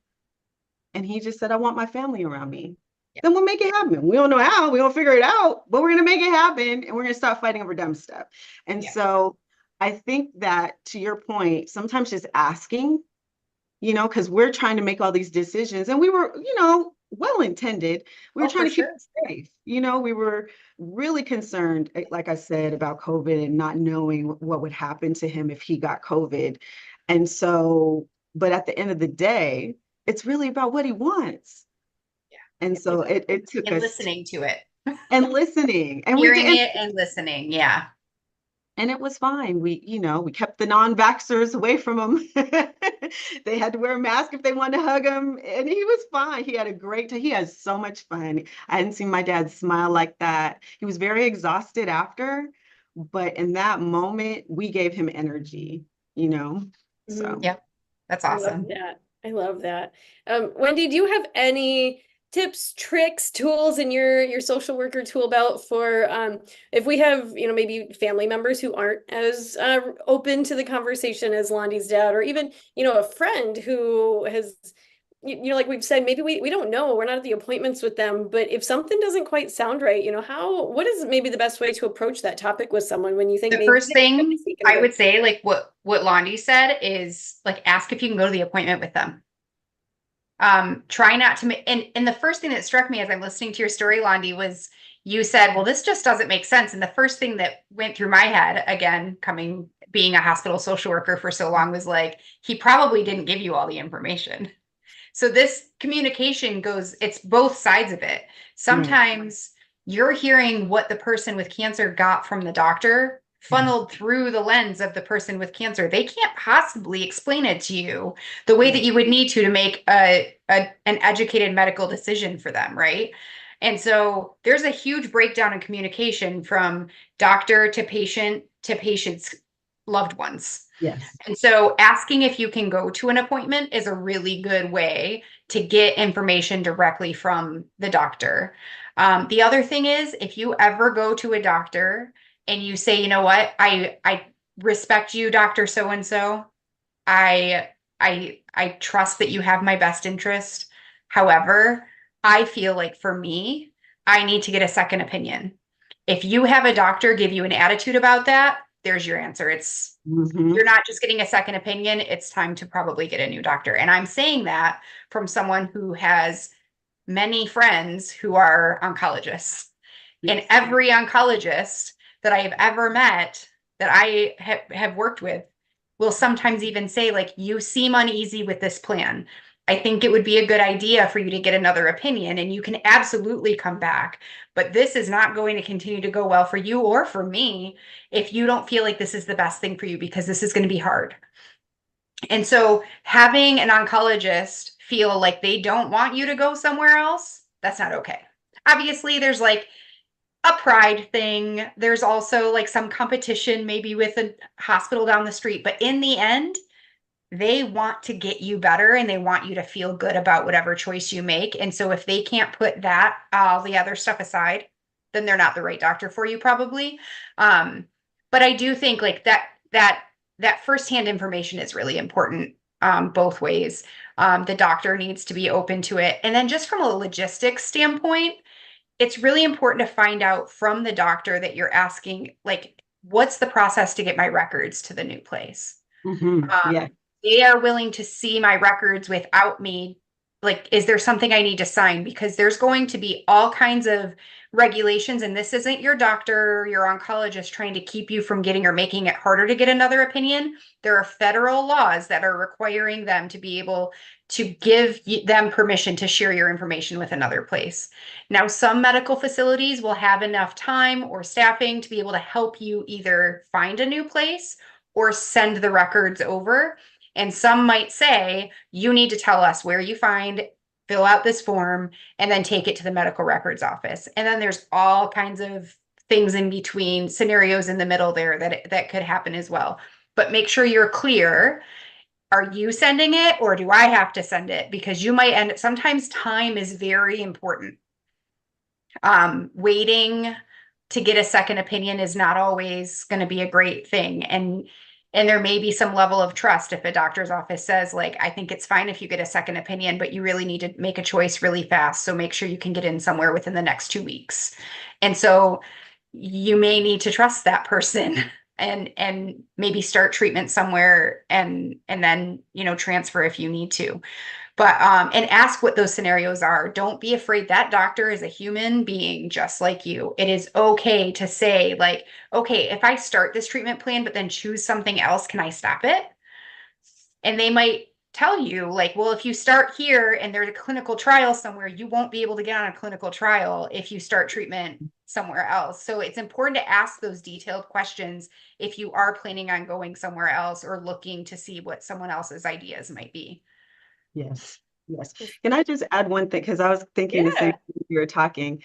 And he just said, I want my family around me. Yeah. Then we'll make it happen. We don't know how, we don't figure it out, but we're going to make it happen. And we're going to stop fighting over dumb stuff. And Yeah. so I think that to your point, sometimes just asking, because we're trying to make all these decisions and we were, well intended. We were Oh, trying for to keep sure. it safe. We were really concerned, like I said, about COVID and not knowing what would happen to him if he got COVID. And so, but at the end of the day, it's really about what he wants. Yeah. And so it took And us listening to it, and listening. And we hearing did. it and listening. Yeah. And it was fine. We kept the non-vaxxers away from him. They had to wear a mask if they wanted to hug him, and he was fine. He had a great time. He has so much fun. I hadn't seen my dad smile like that. He was very exhausted after, but in that moment, we gave him energy. Mhm. So Yeah. That's I love awesome. that. I love that. Wendy, do you have any tips, tricks, tools in your social worker tool belt for if we have, maybe family members who aren't as open to the conversation as Londi's dad, or even, a friend who has, like we've said, maybe we don't know, we're not at the appointments with them, but if something doesn't quite sound right, what is maybe the best way to approach that topic with someone when you think The maybe first they could be thing seeking I would advice? say, like what Londi said, is like ask if you can go to the appointment with them. Try not to and the first thing that struck me as I'm listening to your story, Londi, was you said, well, this just doesn't make sense. And the first thing that went through my head, again, being a hospital social worker for so long, was like, he probably didn't give you all the information. So this communication it's both sides of it. right. Sometimes you're hearing what the person with cancer got from the doctor funneled through the lens of the person with cancer. They can't possibly explain it to you the way that Right. you would need to make an educated medical decision for them, right? And so there's a huge breakdown in communication from doctor to patient's loved ones. Yes. And so asking if you can go to an appointment is a really good way to get information directly from the doctor. The other thing is, if you ever go to a doctor and you say, you know what, I respect you, Doctor So and So. I I trust that you have my best interest. However, I feel like for me, I need to get a second opinion. If you have a doctor give you an attitude about that, there's your answer. Hmm. You're not just getting a second opinion, it's time to probably get a new doctor. And I'm saying that from someone who has many friends who are oncologists. And Yes. every oncologist that I have ever met, that I have worked with, will sometimes even say, like, you seem uneasy with this plan. I think it would be a good idea for you to get another opinion, and you can absolutely come back. But this is not going to continue to go well for you or for me if you don't feel like this is the best thing for you, because this is going to be hard. And so having an oncologist feel like they don't want you to go somewhere else, that's not okay. Obviously, there's like a pride thing. There's also like some competition, maybe with a hospital down the street. But in the end, they want to get you better and they want you to feel good about whatever choice you make. And so if they can't put that, all the other stuff aside, then they're not the right doctor for you, probably. Um, but I do think like that firsthand information is really important, both ways. The doctor needs to be open to it. And then just from a logistics standpoint, it's really important to find out from the doctor that you're asking, like, what's the process to get my records to the new place? Hmm. Yeah. They are willing to see my records without me. Like, is there something I need to sign? Because there's going to be all kinds of regulations, and this isn't your doctor or your oncologist trying to keep you from getting or making it harder to get another opinion. There are federal laws that are requiring them to be able to give them permission to share your information with another place. Now, some medical facilities will have enough time or staffing to be able to help you either find a new place or send the records over. And some might say, you need to tell us where you fill out this form, and then take it to the medical records office. And then there's all kinds of things in between, scenarios in the middle there that could happen as well. But make sure you're clear. Are you sending it or do I have to send it? Because you might sometimes time is very important. Waiting to get a second opinion is not always going to be a great thing. And there may be some level of trust if a doctor's office says, like, I think it's fine if you get a second opinion, but you really need to make a choice really fast. So make sure you can get in somewhere within the next 2 weeks. And so you may need to trust that person and maybe start treatment somewhere and then, transfer if you need to. But and ask what those scenarios are. Don't be afraid. That doctor is a human being just like you. It is okay to say, like, okay, if I start this treatment plan but then choose something else, can I stop it? And they might tell you, like, well, if you start here and there's a clinical trial somewhere, you won't be able to get on a clinical trial if you start treatment somewhere else. So it's important to ask those detailed questions if you are planning on going somewhere else or looking to see what someone else's ideas might be. Yes. Yes. Can I just add one thing? Because I was thinking the same Yeah. thing you were talking,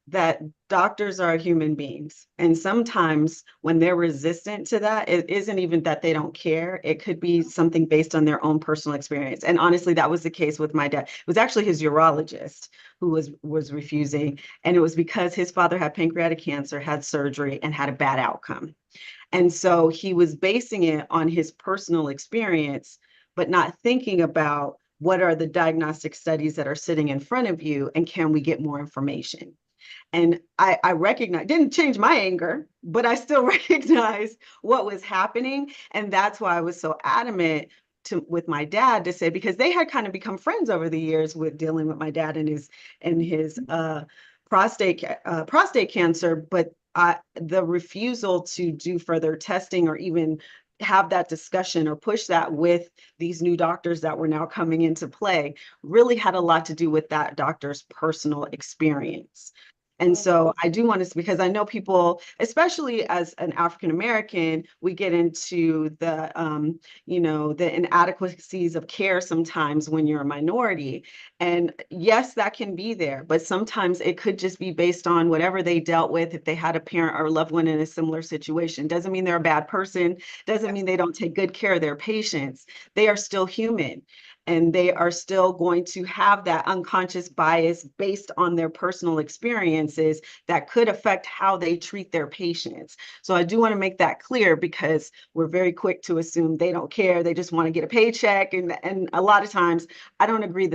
that doctors are human beings. And sometimes when they're resistant to that, it isn't even that they don't care. It could be something based on their own personal experience. And honestly, that was the case with my dad. It was actually his urologist who was refusing. And it was because his father had pancreatic cancer, had surgery, and had a bad outcome. And so he was basing it on his personal experience, but not thinking about what are the diagnostic studies that are sitting in front of you and can we get more information? And I recognize, didn't change my anger, but I still recognize what was happening. And that's why I was so adamant with my dad to say, because they had kind of become friends over the years with dealing with my dad and his prostate cancer, but the refusal to do further testing or even have that discussion or push that with these new doctors that were now coming into play really had a lot to do with that doctor's personal experience. And so I do want to, because I know people, especially as an African American, we get into the inadequacies of care sometimes when you're a minority. And yes, that can be there, but sometimes it could just be based on whatever they dealt with. If they had a parent or a loved one in a similar situation, doesn't mean they're a bad person, doesn't mean they don't take good care of their patients. They are still human. And they are still going to have that unconscious bias based on their personal experiences that could affect how they treat their patients. So I do want to make that clear because we're very quick to assume they don't care. They just want to get a paycheck. And a lot of times I don't agree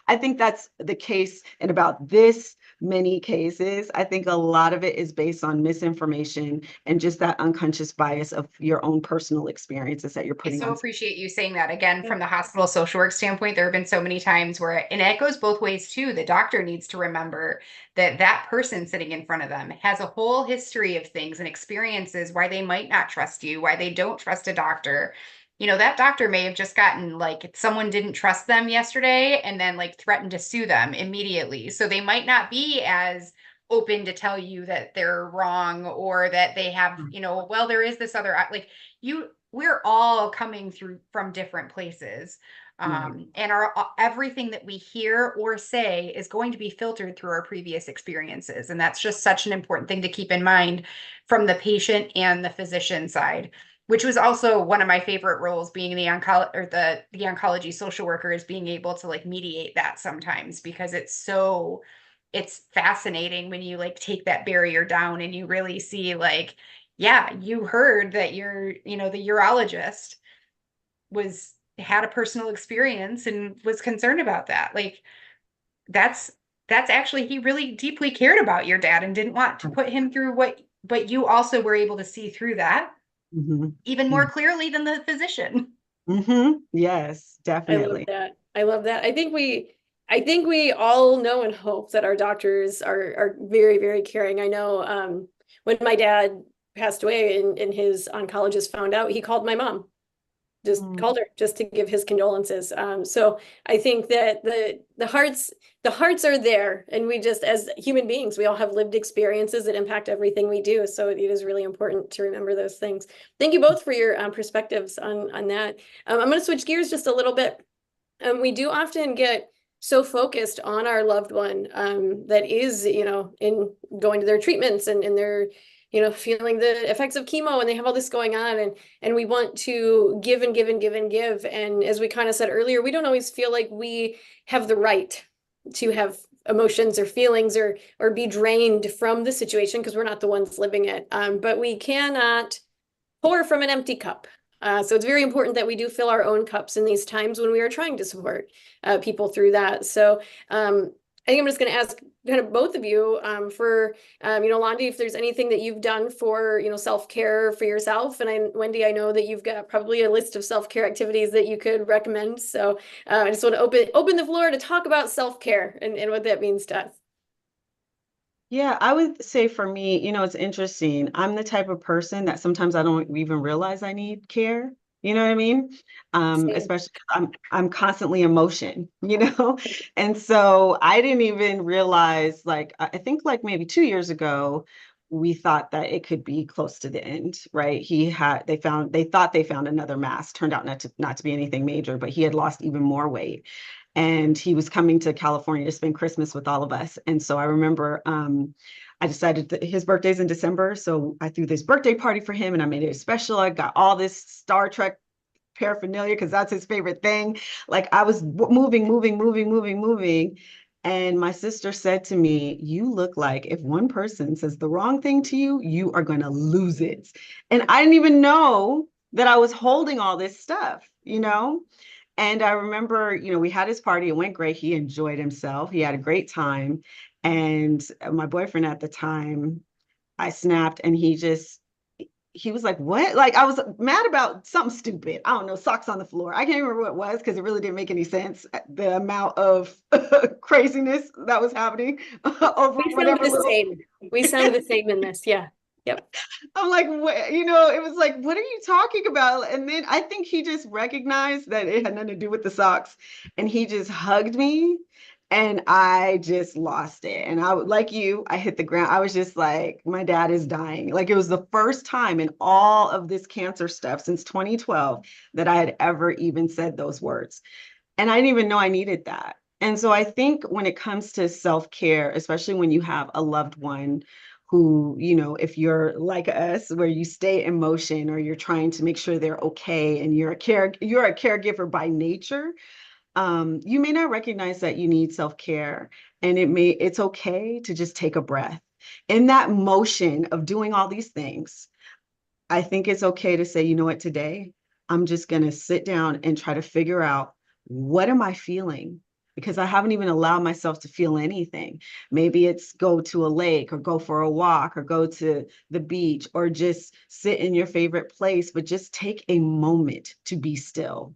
I think that's the case in about this many cases. I think a lot of it is based on misinformation and just that unconscious bias of your own personal experiences that you're I putting so on. appreciate you saying that. Again, from the hospital social work standpoint, there have been so many times where, and it goes both ways too. The doctor needs to remember that that person sitting in front of them has a whole history of things and experiences why they might not trust you, why they don't trust a doctor. That doctor may have just gotten, like, someone didn't trust them yesterday and then, like, threatened to sue them immediately. So they might not be as open to tell you that they're wrong or that they have, well, there is this other, like, we're all coming through from different places. And everything that we hear or say is going to be filtered through our previous experiences. And that's just such an important thing to keep in mind from the patient and the physician side, which was also one of my favorite roles, being the oncology social worker, is being able to, like, mediate that sometimes, because it's fascinating when you, like, take that barrier down and you really see, like, yeah, you heard that the urologist had a personal experience and was concerned about that. Like, that's actually, he really deeply cared about your dad and didn't want to put him through what, but you also were able to see through that even more clearly than the physician. Yes, I love definitely. that. I love that. I think we all know and hope that our doctors are very, very caring. I know when my dad passed away and his oncologist found out, he called my mom, just called her just to give his condolences. So I think that the hearts are there, and we just, as human beings, we all have lived experiences that impact everything we do. So it is really important to remember those things. Thank you both for your perspectives on that. I'm going to switch gears just a little bit. We do often get so focused on our loved one that is, in going to their treatments and they're, feeling the effects of chemo, and they have all this going on, and we want to give and give and give and give. And as we kind of said earlier, we don't always feel like we have the right to have emotions or feelings or be drained from the situation because we're not the ones living it. But we cannot pour from an empty cup. So it's very important that we do fill our own cups in these times when we are trying to support people through that. So I think I'm just going to ask kind of both of you for, Londi, if there's anything that you've done for, self-care for yourself. And Wendy, I know that you've got probably a list of self-care activities that you could recommend. So I just want to open the floor to talk about self-care and what that means to us. Yeah, I would say for me, it's interesting. I'm the type of person that sometimes I don't even realize I need care. You know what I mean? Same. Especially 'cause I'm constantly in motion, And so I didn't even realize, like, I think like maybe 2 years ago, we thought that it could be close to the end, right? They thought they found another mass, turned out not to be anything major, but he had lost even more weight. And he was coming to California to spend Christmas with all of us. And so I remember I decided that his birthday's in December. So I threw this birthday party for him and I made it special. I got all this Star Trek paraphernalia because that's his favorite thing. Like I was moving, moving, moving, moving, moving. And my sister said to me, "You look like if one person says the wrong thing to you, you are going to lose it." And I didn't even know that I was holding all this stuff. And I remember, we had his party. It went great. He enjoyed himself. He had a great time. And my boyfriend at the time, I snapped and he was like, "What?" Like I was mad about something stupid. I don't know, socks on the floor. I can't remember what it was because it really didn't make any sense. The amount of craziness that was happening over We sound whatever the little. same. We sound the same in this. Yeah. Yep. I'm like, what, it was like, what are you talking about? And then I think he just recognized that it had nothing to do with the socks. And he just hugged me and I just lost it. And like you, I hit the ground. I was just like, my dad is dying. Like it was the first time in all of this cancer stuff since 2012 that I had ever even said those words. And I didn't even know I needed that. And so I think when it comes to self-care, especially when you have a loved one who, if you're like us, where you stay in motion or you're trying to make sure they're okay and you're a caregiver by nature, you may not recognize that you need self-care. And it's okay to just take a breath. In that motion of doing all these things, I think it's okay to say, you know what, today I'm just going to sit down and try to figure out what am I feeling? Because I haven't even allowed myself to feel anything. Maybe it's go to a lake or go for a walk or go to the beach or just sit in your favorite place, but just take a moment to be still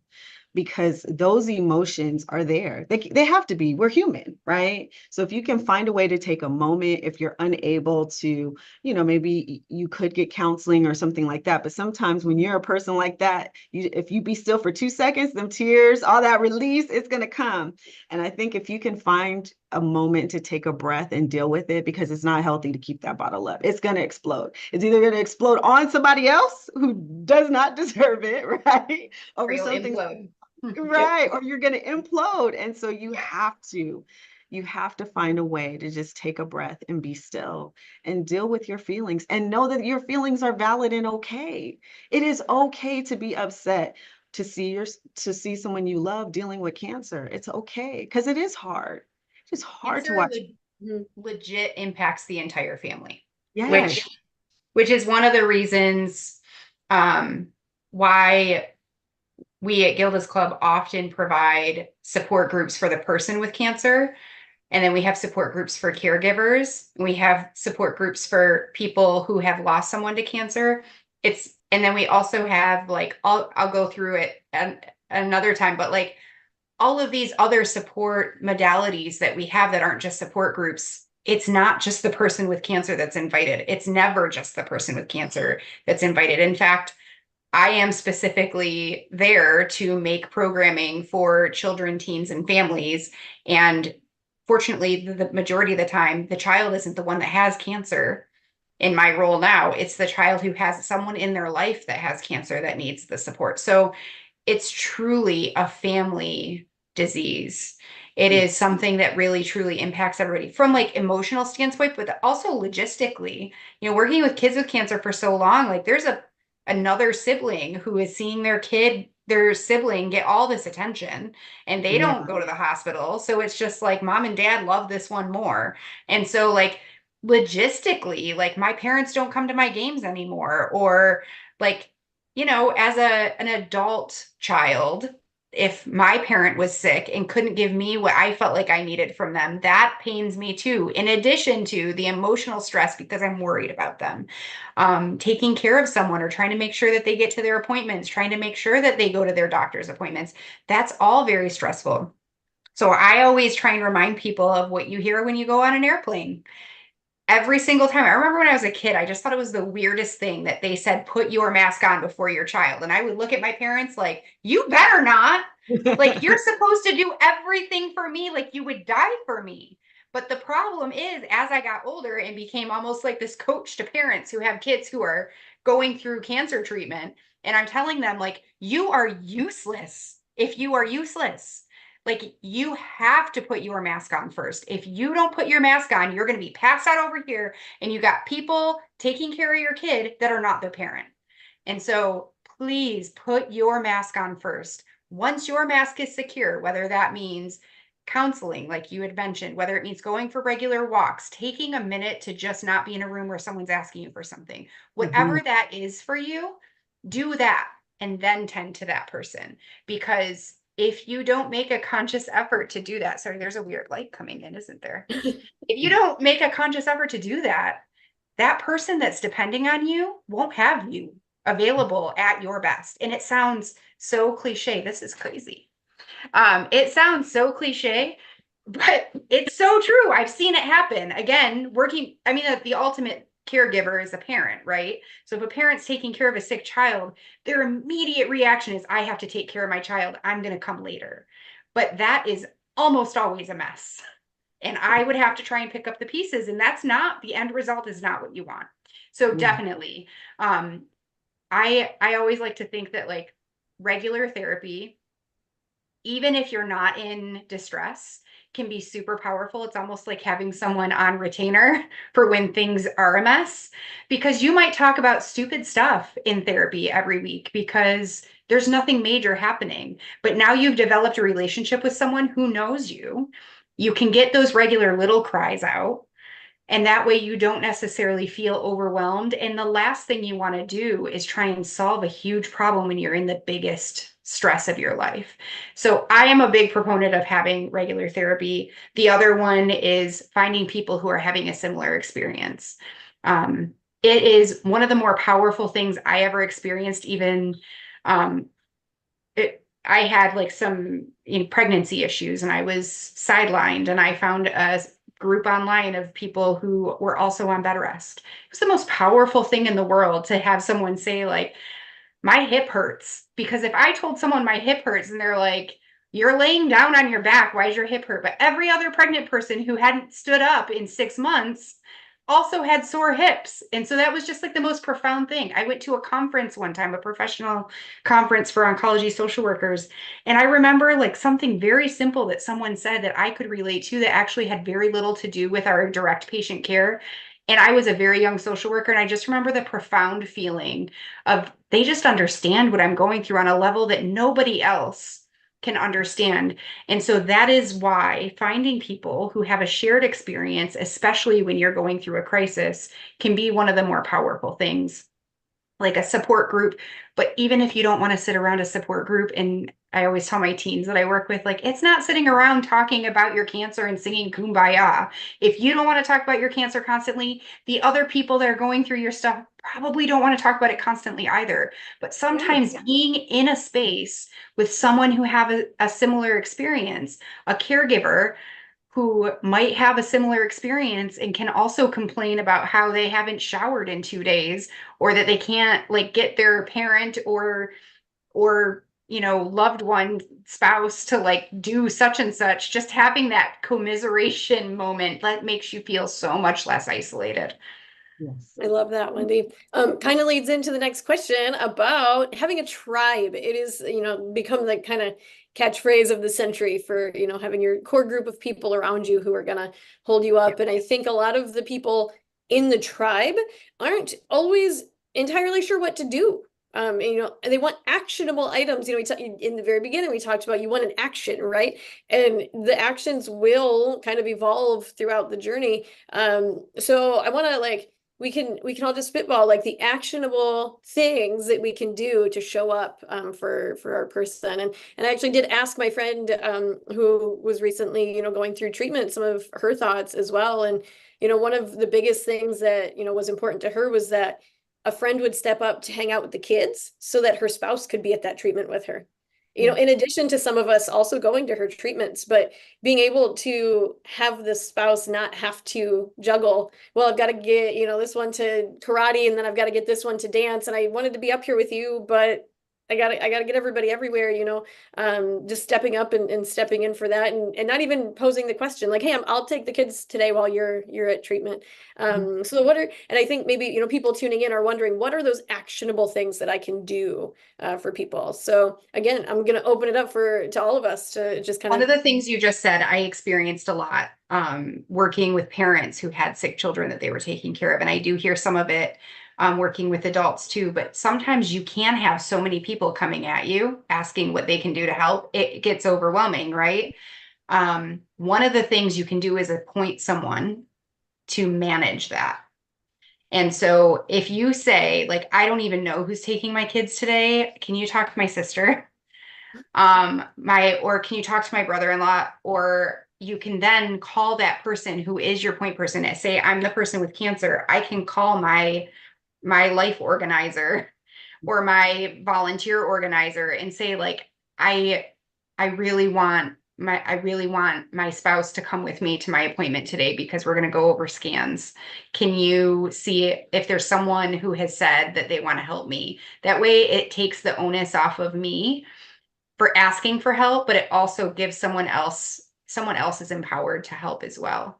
because those emotions are there. They have to be. We're human, right? So if you can find a way to take a moment, if you're unable to, maybe you could get counseling or something like that. But sometimes when you're a person like that, if you be still for 2 seconds, them tears, all that release, it's going to come. And I think if you can find a moment to take a breath and deal with it, because it's not healthy to keep that bottle up. It's going to explode. It's either going to explode on somebody else who does not deserve it, right? Over Real something implode. Yep. right, or you're going to implode. And so you have to find a way to just take a breath and be still and deal with your feelings and know that your feelings are valid and okay. It is okay to be upset to see someone you love dealing with cancer. It's okay because it is hard. It's hard to Cancer watch. legit impacts the entire family, Yes. which is one of the reasons why we at Gilda's Club often provide support groups for the person with cancer. And then we have support groups for caregivers. We have support groups for people who have lost someone to cancer. And then we also have like, I'll go through it another time, but like all of these other support modalities that we have that aren't just support groups. It's not just the person with cancer that's invited. It's never just the person with cancer that's invited. In fact, I am specifically there to make programming for children, teens, and families. And fortunately, the majority of the time, the child isn't the one that has cancer. In my role now, it's the child who has someone in their life that has cancer that needs the support. So it's truly a family disease. It is something that really truly impacts everybody from like emotional standpoint, but also logistically. Working with kids with cancer for so long, like there's another sibling who is seeing their sibling get all this attention and they Yeah. don't go to the hospital. So it's just like mom and dad love this one more. And so like logistically, like my parents don't come to my games anymore, or like, as an adult child, if my parent was sick and couldn't give me what I felt like I needed from them, that pains me too, in addition to the emotional stress because I'm worried about them. Taking care of someone or trying to make sure that they get to their appointments, trying to make sure that they go to their doctor's appointments, that's all very stressful. So I always try and remind people of what you hear when you go on an airplane. Every single time. I remember when I was a kid, I just thought it was the weirdest thing that they said, put your mask on before your child. And I would look at my parents like, you better not. Like, you're supposed to do everything for me, like you would die for me. But the problem is, as I got older and became almost like this coach to parents who have kids who are going through cancer treatment, and I'm telling them, like, you are useless if you are useless. Like, you have to put your mask on first. If you don't put your mask on, you're going to be passed out over here, and you got people taking care of your kid that are not their parent. And so please put your mask on first. Once your mask is secure, whether that means counseling, like you had mentioned, whether it means going for regular walks, taking a minute to just not be in a room where someone's asking you for something, whatever that is for you, do that and then tend to that person. Because if you don't make a conscious effort to do that, sorry, there's a weird light coming in, isn't there? If you don't make a conscious effort to do that, that person that's depending on you won't have you available at your best. And it sounds so cliche. This is crazy. It sounds so cliche, but it's so true. I've seen it happen. Again, working, I mean, the ultimate caregiver is a parent, right? So if a parent's taking care of a sick child, their immediate reaction is, I have to take care of my child. I'm going to come later. But that is almost always a mess. And I would have to try and pick up the pieces. And that's not, the end result is not what you want. So definitely, I always like to think that, like, regular therapy, even if you're not in distress, can be super powerful. It's almost like having someone on retainer for when things are a mess, because you might talk about stupid stuff in therapy every week because there's nothing major happening. But now you've developed a relationship with someone who knows you. You can get those regular little cries out. And that way you don't necessarily feel overwhelmed. And the last thing you want to do is try and solve a huge problem when you're in the biggest stress of your life. So I am a big proponent of having regular therapy. The other one is finding people who are having a similar experience. It is one of the more powerful things I ever experienced. Even I had like some pregnancy issues and I was sidelined, and I found a group online of people who were also on bed rest. It was the most powerful thing in the world to have someone say, like, my hip hurts. Because if I told someone my hip hurts and they're like, you're laying down on your back, why does your hip hurt? But every other pregnant person who hadn't stood up in 6 months also had sore hips. And so that was just like the most profound thing. I went to a conference one time, a professional conference for oncology social workers. And I remember like something very simple that someone said that I could relate to that actually had very little to do with our direct patient care. And I was a very young social worker. And I just remember the profound feeling of, they just understand what I'm going through on a level that nobody else can understand. And so that is why finding people who have a shared experience, especially when you're going through a crisis, can be one of the more powerful things, like a support group. But even if you don't want to sit around a support group, and I always tell my teens that I work with, like, it's not sitting around talking about your cancer and singing Kumbaya. If you don't want to talk about your cancer constantly, the other people that are going through your stuff probably don't want to talk about it constantly either. But sometimes being in a space with someone who have a similar experience, a caregiver who might have a similar experience and can also complain about how they haven't showered in 2 days, or that they can't like get their parent or loved one, spouse, to like do such and such. Just having that commiseration moment that makes you feel so much less isolated. Yes. I love that, Wendy. Kind of leads into the next question about having a tribe. It is, become the kind of catchphrase of the century for, having your core group of people around you who are going to hold you up. And I think a lot of the people in the tribe aren't always entirely sure what to do. They want actionable items. In the very beginning, we talked about you want an action, right? And the actions will kind of evolve throughout the journey. So I want to we can all just spitball like the actionable things that we can do to show up for our person. And I actually did ask my friend who was recently, going through treatment, some of her thoughts as well. And one of the biggest things that was important to her was that a friend would step up to hang out with the kids so that her spouse could be at that treatment with her. In addition to some of us also going to her treatments, but being able to have the spouse not have to juggle, well, I've got to get, this one to karate and then I've got to get this one to dance. And I wanted to be up here with you, but I gotta get everybody everywhere, just stepping up and stepping in for that and not even posing the question like, hey, I'll take the kids today while you're at treatment. So and I think maybe, people tuning in are wondering, what are those actionable things that I can do for people? So again, I'm going to open it up to all of us to just kind One of the things you just said, I experienced a lot working with parents who had sick children that they were taking care of. And I do hear some of it working with adults too, but sometimes you can have so many people coming at you asking what they can do to help. It gets overwhelming, right? One of the things you can do is appoint someone to manage that. And so if you say, like, I don't even know who's taking my kids today, can you talk to my sister? Or can you talk to my brother-in-law? Or you can then call that person who is your point person and say, I'm the person with cancer. I can call my life organizer or my volunteer organizer and say, like, I really want my spouse to come with me to my appointment today because we're going to go over scans. Can you see if there's someone who has said that they want to help me? That way it takes the onus off of me for asking for help, but it also gives someone else is empowered to help as well.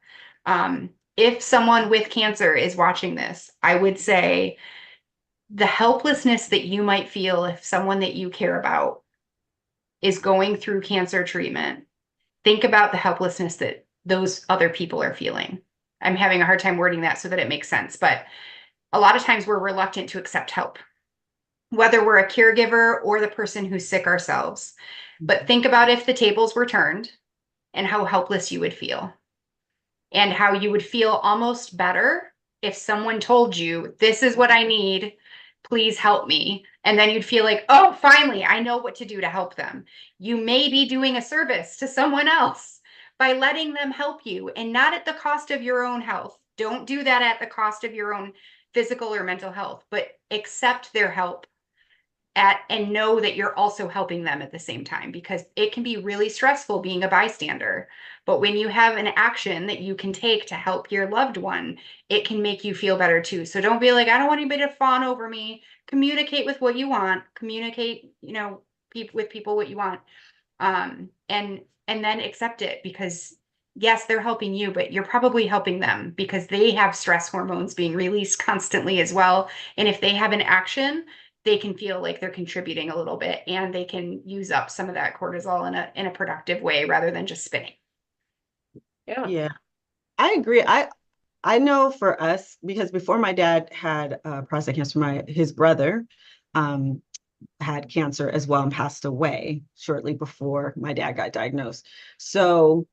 If someone with cancer is watching this, I would say the helplessness that you might feel if someone that you care about is going through cancer treatment, think about the helplessness that those other people are feeling. I'm having a hard time wording that so that it makes sense, but a lot of times we're reluctant to accept help, whether we're a caregiver or the person who's sick ourselves. But think about if the tables were turned and how helpless you would feel, and how you would feel almost better if someone told you, this is what I need, please help me. And then you'd feel like, oh, finally, I know what to do to help them. You may be doing a service to someone else by letting them help you, and not at the cost of your own health. Don't do that at the cost of your own physical or mental health, but accept their help and know that you're also helping them at the same time, because it can be really stressful being a bystander. But when you have an action that you can take to help your loved one, it can make you feel better too. So don't be like, I don't want anybody to fawn over me. Communicate with what you want. Communicate, with people what you want. And then accept it, because yes, they're helping you, but you're probably helping them because they have stress hormones being released constantly as well. And if they have an action, they can feel like they're contributing a little bit, and they can use up some of that cortisol in a productive way rather than just spinning. Yeah, I agree. I know for us, because before my dad had prostate cancer, his brother had cancer as well and passed away shortly before my dad got diagnosed. So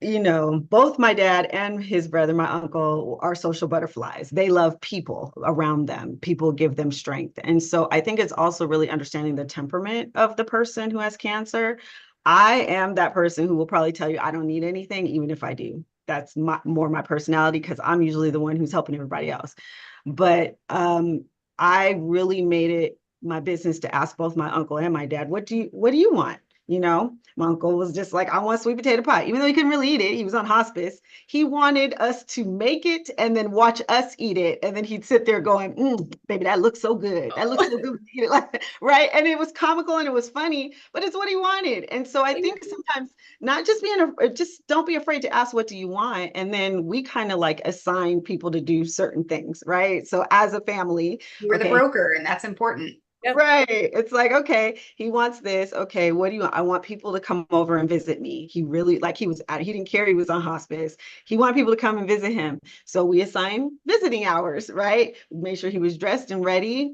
both my dad and his brother, my uncle, are social butterflies. They love people around them. People give them strength. And so I think it's also really understanding the temperament of the person who has cancer. I am that person who will probably tell you I don't need anything, even if I do. That's more my personality, because I'm usually the one who's helping everybody else. But I really made it my business to ask both my uncle and my dad, what do you want? My uncle was just like, I want sweet potato pie. Even though he couldn't really eat it, he was on hospice. He wanted us to make it and then watch us eat it. And then he'd sit there going, baby, that looks so good. That looks so good. Right. And it was comical and it was funny, but it's what he wanted. And so I think sometimes not just just don't be afraid to ask, what do you want? And then we kind of like assign people to do certain things. Right. So as a family, you were the broker, and that's important. Yep. Right. It's like, okay, he wants this. Okay, what do you want? I want people to come over and visit me. He really, he didn't care he was on hospice. He wanted people to come and visit him. So we assigned visiting hours, right? Made sure he was dressed and ready.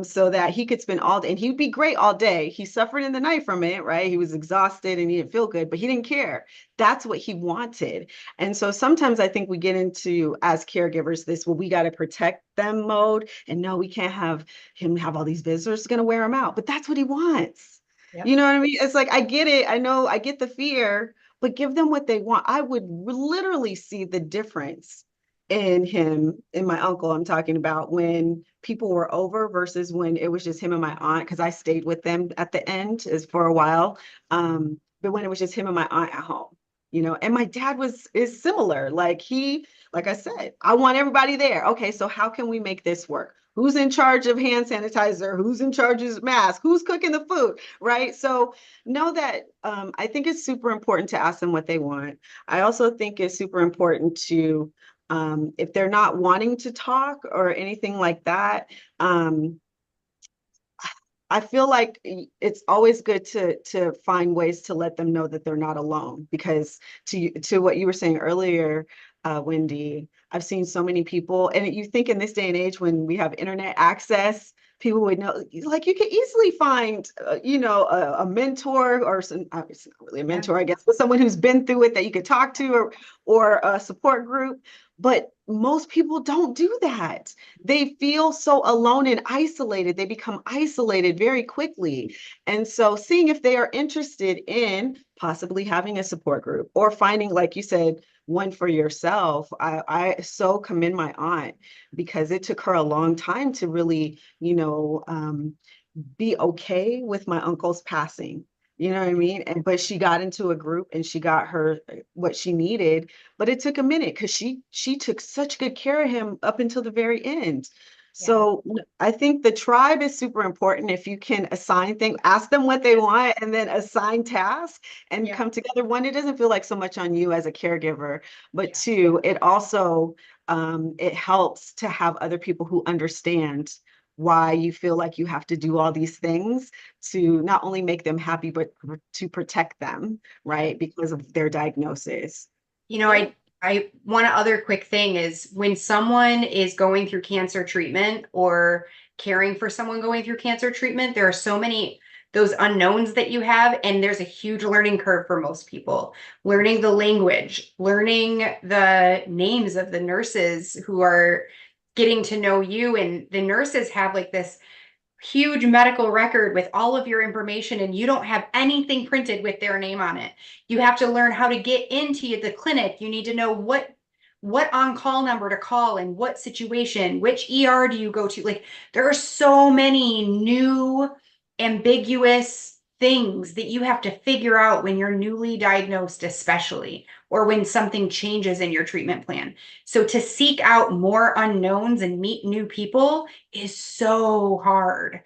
so that he could spend all day, and he'd be great all day. He suffered in the night from it, right? He was exhausted and he didn't feel good, but he didn't care. That's what he wanted. And so sometimes I think we get into, as caregivers, this, well, we got to protect them mode. And no, we can't have him have all these visitors. It's going to wear him out. But that's what he wants. Yep. You know what I mean? It's like, I get it. I know, I get the fear, but give them what they want. I would literally see the difference in him, in my uncle I'm talking about, when people were over versus when it was just him and my aunt, because I stayed with them at the end is for a while. But when it was just him and my aunt at home, and my dad is similar. Like I said, I want everybody there. Okay, so how can we make this work? Who's in charge of hand sanitizer? Who's in charge of mask? Who's cooking the food? Right. So know that I think it's super important to ask them what they want. I also think it's super important to if they're not wanting to talk or anything like that, I feel like it's always good to find ways to let them know that they're not alone. Because to what you were saying earlier, Wendy, I've seen so many people, and you think in this day and age when we have internet access, people would know, like you can easily find, a mentor or some, it's not really a mentor, I guess, but someone who's been through it that you could talk to, or a support group. But most people don't do that. They feel so alone and isolated. They become isolated very quickly. And so seeing if they are interested in possibly having a support group or finding, like you said, one for yourself. I so commend my aunt, because it took her a long time to really, be okay with my uncle's passing. You know what I mean? But she got into a group and she got her what she needed, but it took a minute because she took such good care of him up until the very end. Yeah. So I think the tribe is super important. If you can assign things, ask them what they want, and then assign tasks and come together. One, it doesn't feel like so much on you as a caregiver, but two, it also it helps to have other people who understand why you feel like you have to do all these things to not only make them happy, but to protect them, right? Because of their diagnosis. I one other quick thing is when someone is going through cancer treatment or caring for someone going through cancer treatment, there are so many those unknowns that you have, and there's a huge learning curve for most people. Learning the language, learning the names of the nurses who are getting to know you, and the nurses have like this huge medical record with all of your information, and you don't have anything printed with their name on it. You have to learn how to get into the clinic. You need to know what on-call number to call in what situation, which ER do you go to. Like, there are so many new ambiguous things that you have to figure out when you're newly diagnosed, especially, or when something changes in your treatment plan. So to seek out more unknowns and meet new people is so hard.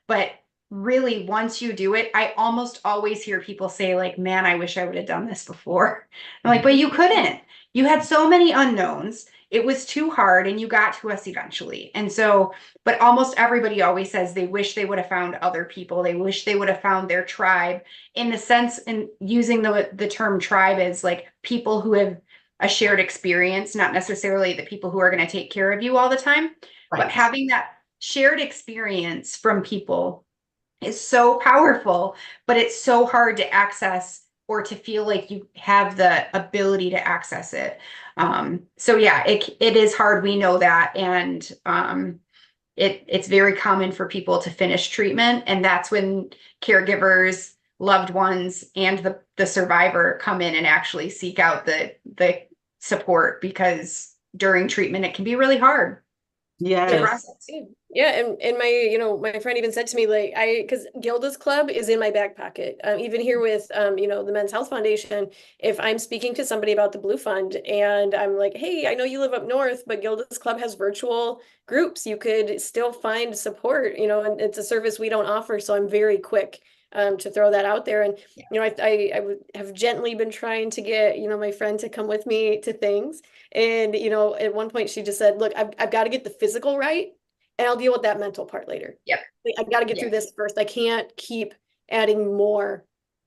But really, once you do it, I almost always hear people say, like, man, I wish I would have done this before. I'm like, but you couldn't. You had so many unknowns. It was too hard, and you got to us eventually. And so, but almost everybody always says they wish they would have found other people. They wish they would have found their tribe, in the sense, in using the term tribe as like people who have a shared experience, not necessarily the people who are going to take care of you all the time, but having that shared experience from people is so powerful, but it's so hard to access or to feel like you have the ability to access it. So yeah, it is hard. We know that. And it's very common for people to finish treatment. And that's when caregivers, loved ones, and the survivor come in and actually seek out the support, because during treatment, it can be really hard. Yes. Yeah, and my friend even said to me, like, because Gilda's Club is in my back pocket. Even here with the Men's Health Foundation, if I'm speaking to somebody about the Blue Fund and I'm like, hey, I know you live up north, but Gilda's Club has virtual groups. You could still find support, and it's a service we don't offer. So I'm very quick to throw that out there. And I have gently been trying to get my friend to come with me to things. And at one point she just said, look, I've got to get the physical right, and I'll deal with that mental part later. Yep. I've got to get through this first. I can't keep adding more.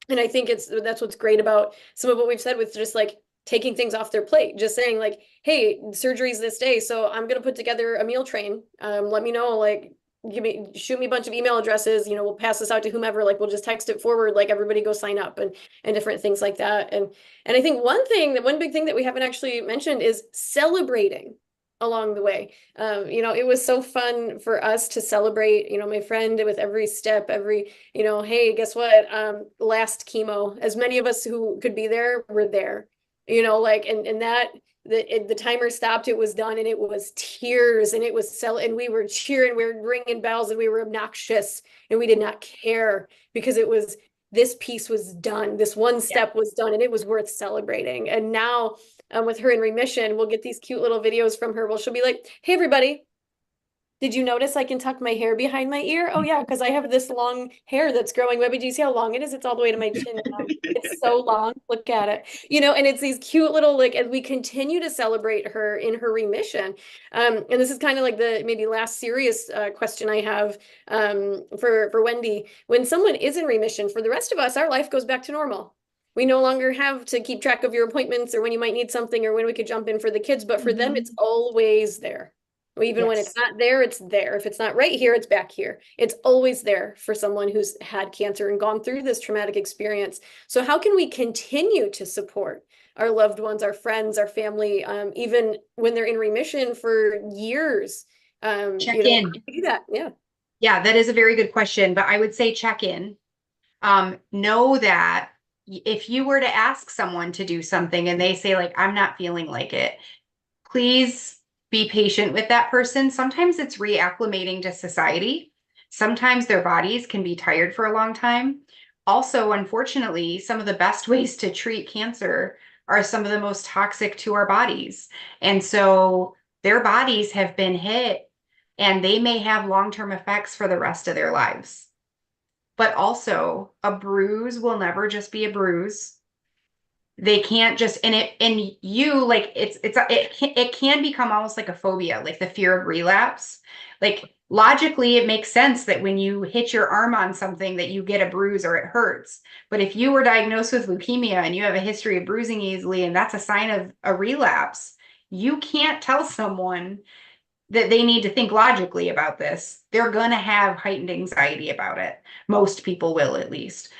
And I think that's what's great about some of what we've said with just like taking things off their plate, just saying like, hey, surgery's this day, so I'm gonna put together a meal train. Let me know, like, shoot me a bunch of email addresses, we'll pass this out to whomever, like we'll just text it forward, like everybody go sign up and different things like that. And I think one big thing that we haven't actually mentioned is celebrating along the way. It was so fun for us to celebrate, my friend with every step, hey, guess what? Last chemo, as many of us who could be there were there, and that the timer stopped, it was done, and it was tears, and it was and we were cheering, we were ringing bells, and we were obnoxious, and we did not care because this piece was done. This one step was done, and it was worth celebrating. And now, with her in remission, we'll get these cute little videos from her. Well, she'll be like, "Hey, everybody, did you notice I can tuck my hair behind my ear? Oh yeah, because I have this long hair that's growing. Webby, do you see how long it is? It's all the way to my chin now. It's so long. Look at it. And it's these cute little, as we continue to celebrate her in her remission. And this is kind of like the maybe last serious question I have for Wendy. When someone is in remission, for the rest of us, our life goes back to normal. We no longer have to keep track of your appointments or when you might need something or when we could jump in for the kids, but for them, it's always there. Even when it's not there, it's there. If it's not right here, it's back here. It's always there for someone who's had cancer and gone through this traumatic experience. So how can we continue to support our loved ones, our friends, our family, even when they're in remission for years? Check in. Do that. Yeah. Yeah, that is a very good question, but I would say check in. Know that if you were to ask someone to do something and they say like, I'm not feeling like it, please be patient with that person. Sometimes it's reacclimating to society. Sometimes their bodies can be tired for a long time. Also, unfortunately, some of the best ways to treat cancer are some of the most toxic to our bodies. And so their bodies have been hit and they may have long-term effects for the rest of their lives. But also, a bruise will never just be a bruise. They can't just it can become almost like a phobia, like the fear of relapse. Like logically it makes sense that when you hit your arm on something that you get a bruise or it hurts, but if you were diagnosed with leukemia and you have a history of bruising easily and that's a sign of a relapse, you can't tell someone that they need to think logically about this. They're going to have heightened anxiety about it. Most people will, at least.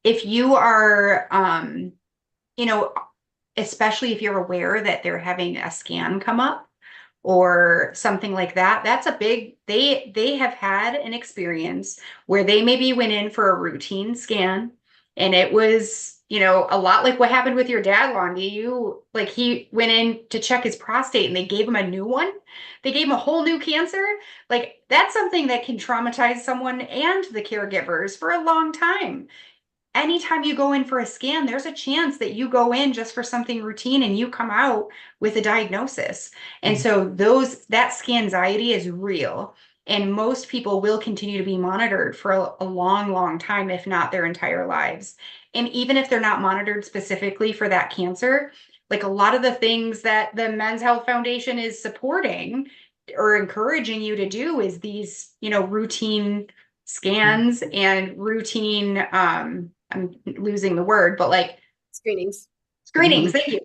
If you are, especially if you're aware that they're having a scan come up or something like that, that's a big, they have had an experience where they maybe went in for a routine scan and it was, a lot like what happened with your dad, Longy. He went in to check his prostate and they gave him a new one. They gave him a whole new cancer. Like that's something that can traumatize someone and the caregivers for a long time. Anytime you go in for a scan, there's a chance that you go in just for something routine and you come out with a diagnosis. And so that scan anxiety is real. And most people will continue to be monitored for a long, long time, if not their entire lives. And even if they're not monitored specifically for that cancer, like a lot of the things that the Men's Health Foundation is supporting or encouraging you to do is these, routine scans and routine, I'm losing the word, but like Screenings. Thank you.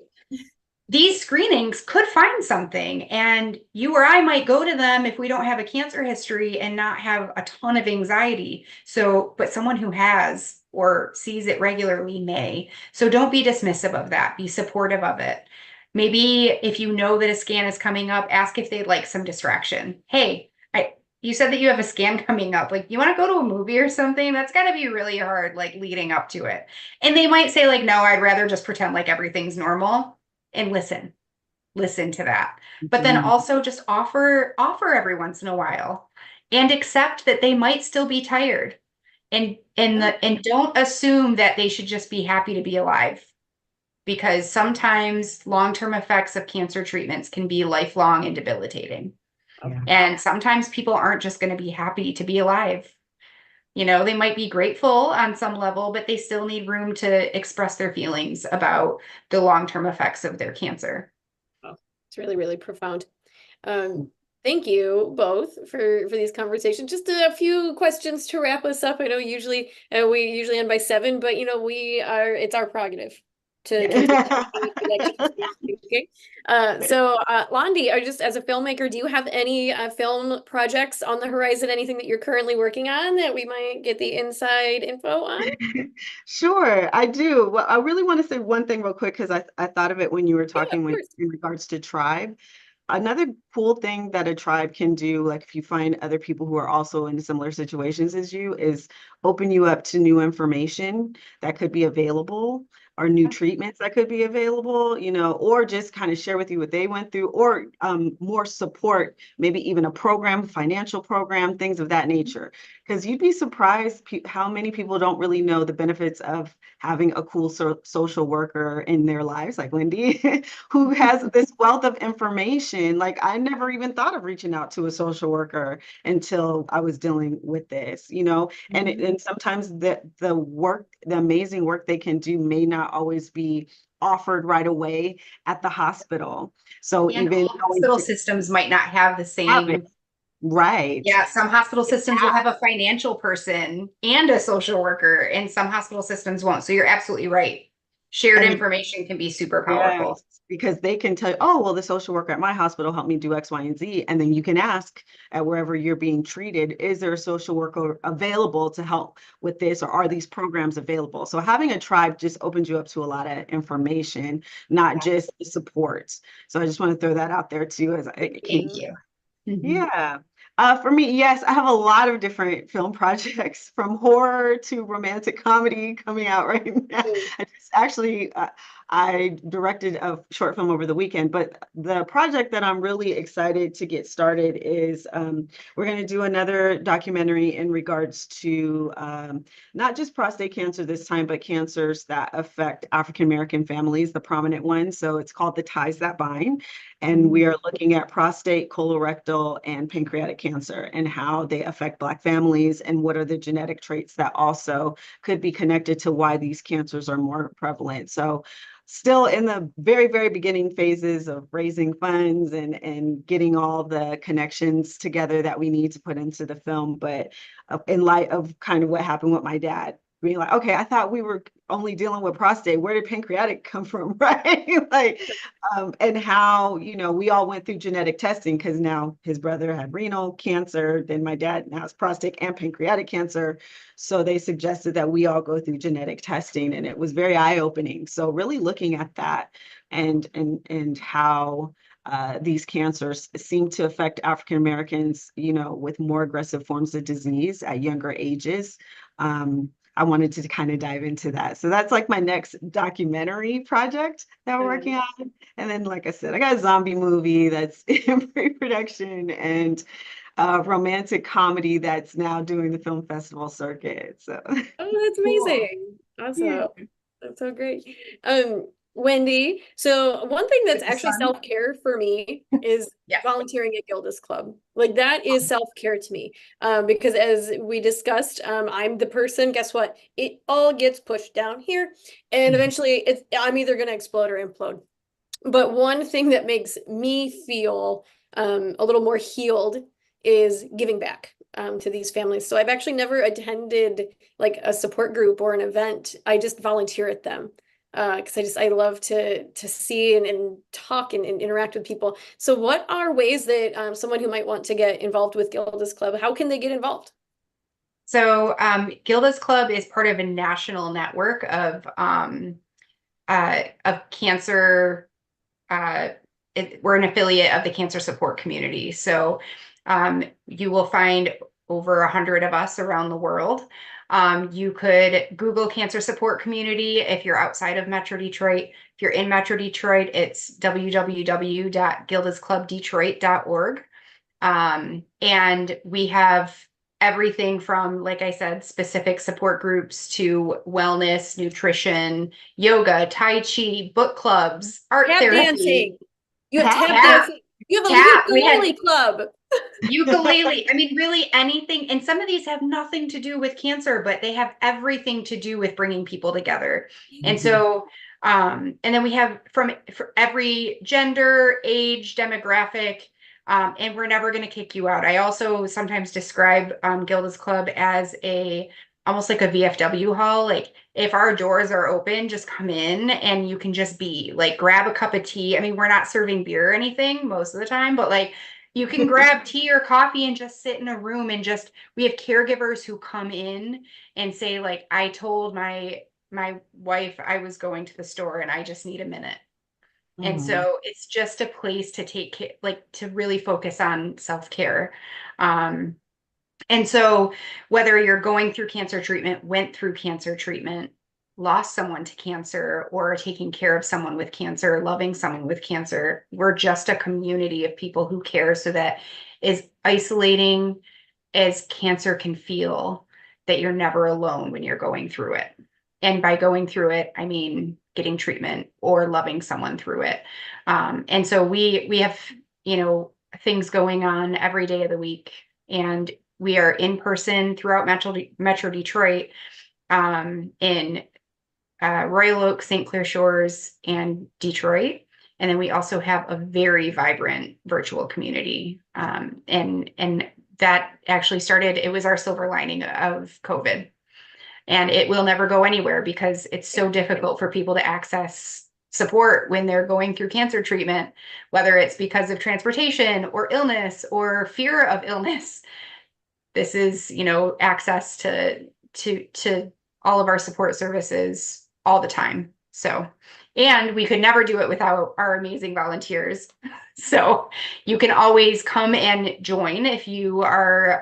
These screenings could find something and you or I might go to them if we don't have a cancer history and not have a ton of anxiety. But someone who has or sees it regularly may. So don't be dismissive of that. Be supportive of it. Maybe if you know that a scan is coming up, ask if they'd like some distraction. Hey, you said that you have a scan coming up. Like, you want to go to a movie or something? That's got to be really hard, like leading up to it. And they might say like, no, I'd rather just pretend like everything's normal and listen to that. But then also just offer every once in a while and accept that they might still be tired and don't assume that they should just be happy to be alive, because sometimes long-term effects of cancer treatments can be lifelong and debilitating. Yeah. And sometimes people aren't just going to be happy to be alive. They might be grateful on some level, but they still need room to express their feelings about the long-term effects of their cancer. Oh, it's really, really profound. Thank you both for these conversations. Just a few questions to wrap us up. I know usually we usually end by 7, but it's our prerogative. to continue that change thinking. Londi, are just as a filmmaker, do you have any film projects on the horizon? Anything that you're currently working on that we might get the inside info on? Sure, I do. Well, I really want to say one thing real quick because I thought of it when you were Yeah, of talking course. in regards to tribe. Another cool thing that a tribe can do, like if you find other people who are also in similar situations as you, is open you up to new information that could be available or new treatments that could be available, or just kind of share with you what they went through, or more support, maybe even a program, financial program, things of that nature. Because you'd be surprised how many people don't really know the benefits of having a cool social worker in their lives, like Wendy, who has this wealth of information. Like I never even thought of reaching out to a social worker until I was dealing with this, and sometimes the amazing work they can do may not always be offered right away at the hospital. So And even all going hospital to systems might not have the have it, same. right. Yeah, some hospital systems will have a financial person and a social worker, and some hospital systems won't. So you're absolutely right. Shared And information can be super yes, powerful. because they can tell you, oh, well, the social worker at my hospital helped me do X, Y, and Z. And then you can ask at wherever you're being treated, is there a social worker available to help with this, or are these programs available? So having a tribe just opens you up to a lot of information, not Yeah. just the support. So I just want to throw that out there too, as it came. Thank you. Mhm. Yeah. For me, yes, I have a lot of different film projects from horror to romantic comedy coming out right now. Mm. I just actually, I directed a short film over the weekend, but the project that I'm really excited to get started is we're going to do another documentary in regards to not just prostate cancer this time, but cancers that affect African American families, the prominent ones. So it's called The Ties That Bind. And we are looking at prostate, colorectal, and pancreatic cancer and how they affect Black families and what are the genetic traits that also could be connected to why these cancers are more prevalent. So still in the very, very beginning phases of raising funds and getting all the connections together that we need to put into the film. But in light of kind of what happened with my dad, being like, okay, I thought we were only dealing with prostate. Where did pancreatic come from? Right? Like, and how, we all went through genetic testing because now his brother had renal cancer, then my dad now has prostate and pancreatic cancer. So they suggested that we all go through genetic testing, and it was very eye-opening. So really looking at that and how these cancers seem to affect African Americans, with more aggressive forms of disease at younger ages. I wanted to kind of dive into that. So that's like my next documentary project that we're working on. And then, like I said, I got a zombie movie that's in pre-production and a romantic comedy that's now doing the film festival circuit. So Oh, that's cool. amazing. Yeah. Awesome. That's so great. Wendy, so one thing that's With the actually sun. self-care for me is Yeah. volunteering at Gilda's Club. Like that is self-care to me. Because as we discussed, I'm the person, guess what? It all gets pushed down here. And eventually I'm either gonna explode or implode. But one thing that makes me feel a little more healed is giving back to these families. So I've actually never attended like a support group or an event. I just volunteer at them because I love to see and talk and interact with people. So what are ways that someone who might want to get involved with Gilda's Club, how can they get involved? So Gilda's Club is part of a national network of cancer. We're an affiliate of the cancer support community. So you will find over 100 of us around the world. You could Google cancer support community if you're outside of Metro Detroit. If you're in Metro Detroit, it's www.gildasclubdetroit.org. And we have everything from, like I said, specific support groups to wellness, nutrition, yoga, Tai Chi, book clubs, art Tap therapy, dancing. You have tap tap, dancing. You have a tap. We had ukulele club. ukulele. I mean, really anything. And some of these have nothing to do with cancer, but they have everything to do with bringing people together. And so, and then we have for every gender, age, demographic, and we're never going to kick you out. I also sometimes describe Gilda's Club as a almost like a VFW hall. Like if our doors are open, just come in and you can just be like, grab a cup of tea. I mean, we're not serving beer or anything most of the time, but like you can grab tea or coffee and just sit in a room and just, we have caregivers who come in and say like, I told my wife I was going to the store and I just need a minute. And Mhm. so it's just a place to take care, like to really focus on self-care. Um, and so whether you're going through cancer treatment, went through cancer treatment, lost someone to cancer, or taking care of someone with cancer, loving someone with cancer, we're just a community of people who care, so that as isolating as cancer can feel, that you're never alone when you're going through it. And by going through it, I mean getting treatment or loving someone through it. And so we have, you know, things going on every day of the week, and we are in person throughout Metro Detroit, in Royal Oak, St. Clair Shores, and Detroit. And then we also have a very vibrant virtual community. And that actually started, it was our silver lining of COVID. And it will never go anywhere because it's so difficult for people to access support when they're going through cancer treatment, whether it's because of transportation or illness or fear of illness. This is, you know, access to all of our support services all the time. So, and we could never do it without our amazing volunteers. So you can always come and join if you are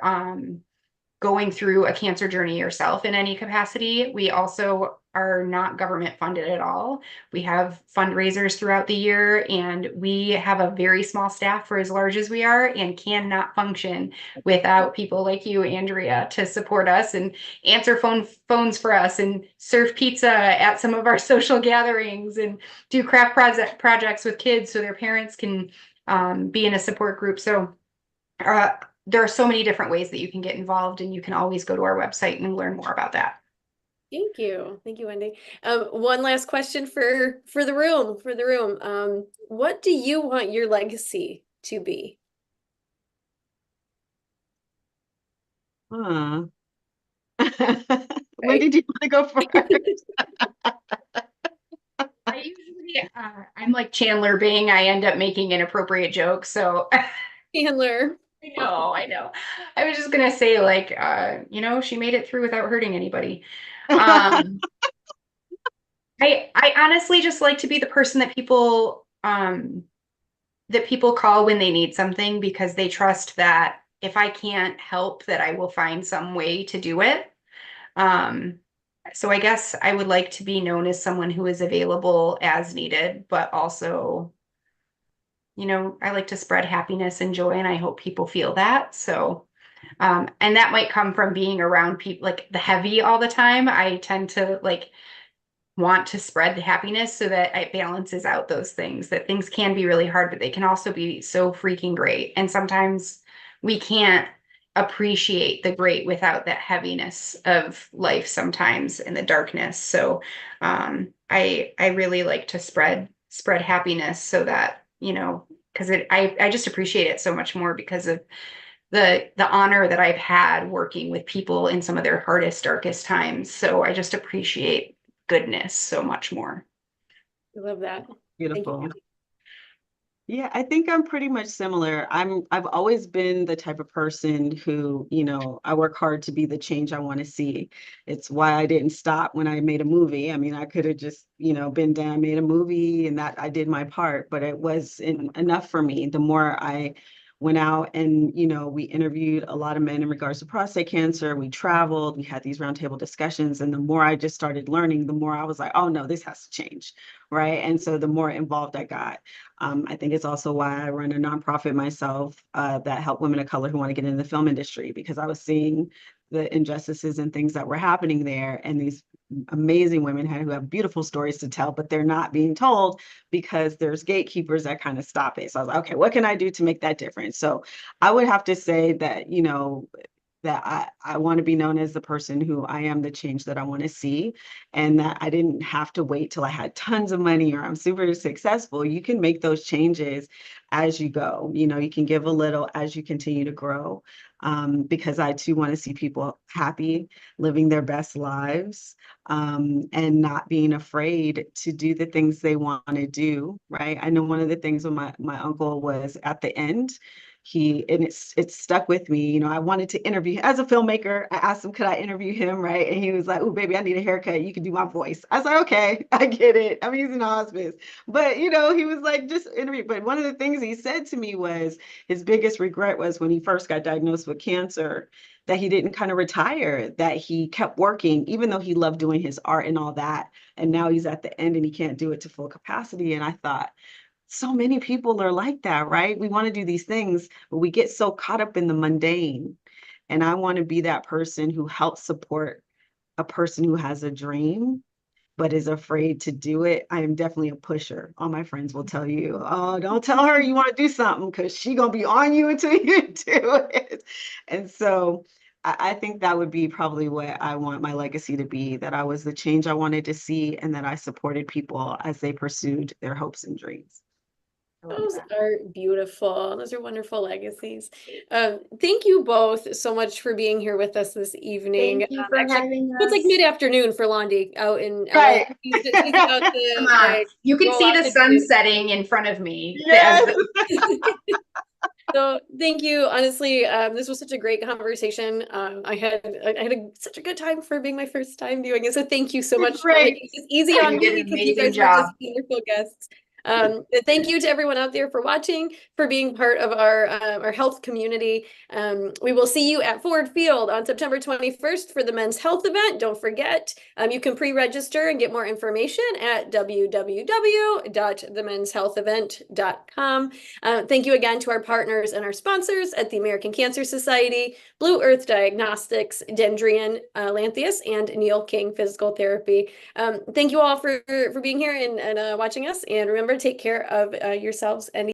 going through a cancer journey yourself in any capacity. We also are not government funded at all. We have fundraisers throughout the year, and we have a very small staff for as large as we are, and cannot function without people like you, Andrea, to support us and answer phones for us and serve pizza at some of our social gatherings and do craft projects with kids so their parents can be in a support group. So uh, there are so many different ways that you can get involved, and you can always go to our website and learn more about that. Thank you. Thank you, Wendy. One last question for the room, what do you want your legacy to be? Huh. Right? Wendy, do you want to go first? I usually, I'm like Chandler Bing. I end up making inappropriate jokes. So Handler. I know. I was just gonna say, like, you know, she made it through without hurting anybody. Um, I honestly just like to be the person that people call when they need something, because they trust that if I can't help, that I will find some way to do it. Um, so I guess I would like to be known as someone who is available as needed, but also, you know, I like to spread happiness and joy, and I hope people feel that. So, and that might come from being around people like the heavy all the time. I tend to like want to spread the happiness so that it balances out those things, that things can be really hard, but they can also be so freaking great. And sometimes we can't appreciate the great without that heaviness of life sometimes, in the darkness. So I really like to spread happiness, so that, you know, because I just appreciate it so much more because of the honor that I've had working with people in some of their hardest, darkest times. So I just appreciate goodness so much more. I love that. Thank you. Beautiful. Yeah, I think I'm pretty much similar. I've always been the type of person who, you know, I work hard to be the change I want to see. It's why I didn't stop when I made a movie. I mean, I could have just, you know, been done, made a movie, and that I did my part, but it was enough for me. The more I went out and, you know, we interviewed a lot of men in regards to prostate cancer, we traveled, we had these roundtable discussions, and the more I just started learning, the more I was like, oh no, this has to change, right? And so the more involved I got. I think it's also why I run a nonprofit myself that help women of color who want to get into the film industry, because I was seeing the injustices and things that were happening there, and these amazing women who have beautiful stories to tell, but they're not being told because there's gatekeepers that kind of stop it. So I was like, okay, what can I do to make that difference? So I would have to say that, you know, that I want to be known as the person who I am the change that I want to see, and that I didn't have to wait till I had tons of money or I'm super successful. You can make those changes as you go. You know, you can give a little as you continue to grow. Because I too want to see people happy, living their best lives, and not being afraid to do the things they want to do, right? I know one of the things when my uncle was at the end, it's stuck with me. You know, I wanted to interview as a filmmaker. I asked him, could I interview him, right? And he was like, "Oh, baby, I need a haircut. You can do my voice." I was like, "Okay, I get it. I'm using hospice." But you know, he was like, "Just interview." But one of the things he said to me was his biggest regret was when he first got diagnosed with cancer, that he didn't kind of retire, that he kept working, even though he loved doing his art and all that. And now he's at the end and he can't do it to full capacity. And I thought, so many people are like that, right? We want to do these things, but we get so caught up in the mundane. And I want to be that person who helps support a person who has a dream but is afraid to do it. I am definitely a pusher. All my friends will tell you, "Oh, don't tell her you want to do something because she's gonna be on you until you do it." And so I think that would be probably what I want my legacy to be, that I was the change I wanted to see and that I supported people as they pursued their hopes and dreams. I love Those that. are beautiful. Those are wonderful legacies. Thank you both so much for being here with us this evening. Thank you for Actually, having it's like us. mid-afternoon for Londi out in LA. Right. He's about Come to on. like You can go see off the to sun do. setting in front of me. Yes. So thank you. Honestly, this was such a great conversation. I had such a good time for being my first time doing it. So thank you so much for Great. making this easy on You did me an because you amazing guys were just job. wonderful guests. Thank you to everyone out there for watching, for being part of our health community. We will see you at Ford Field on September 21st for the men's health event. Don't forget, you can pre-register and get more information at www.themenshealthevent.com. Thank you again to our partners and our sponsors at the American Cancer Society, Blue Earth Diagnostics, Dendrian Lanthius, and Neil King Physical Therapy. Thank you all for being here and watching us. And remember, take care of yourselves and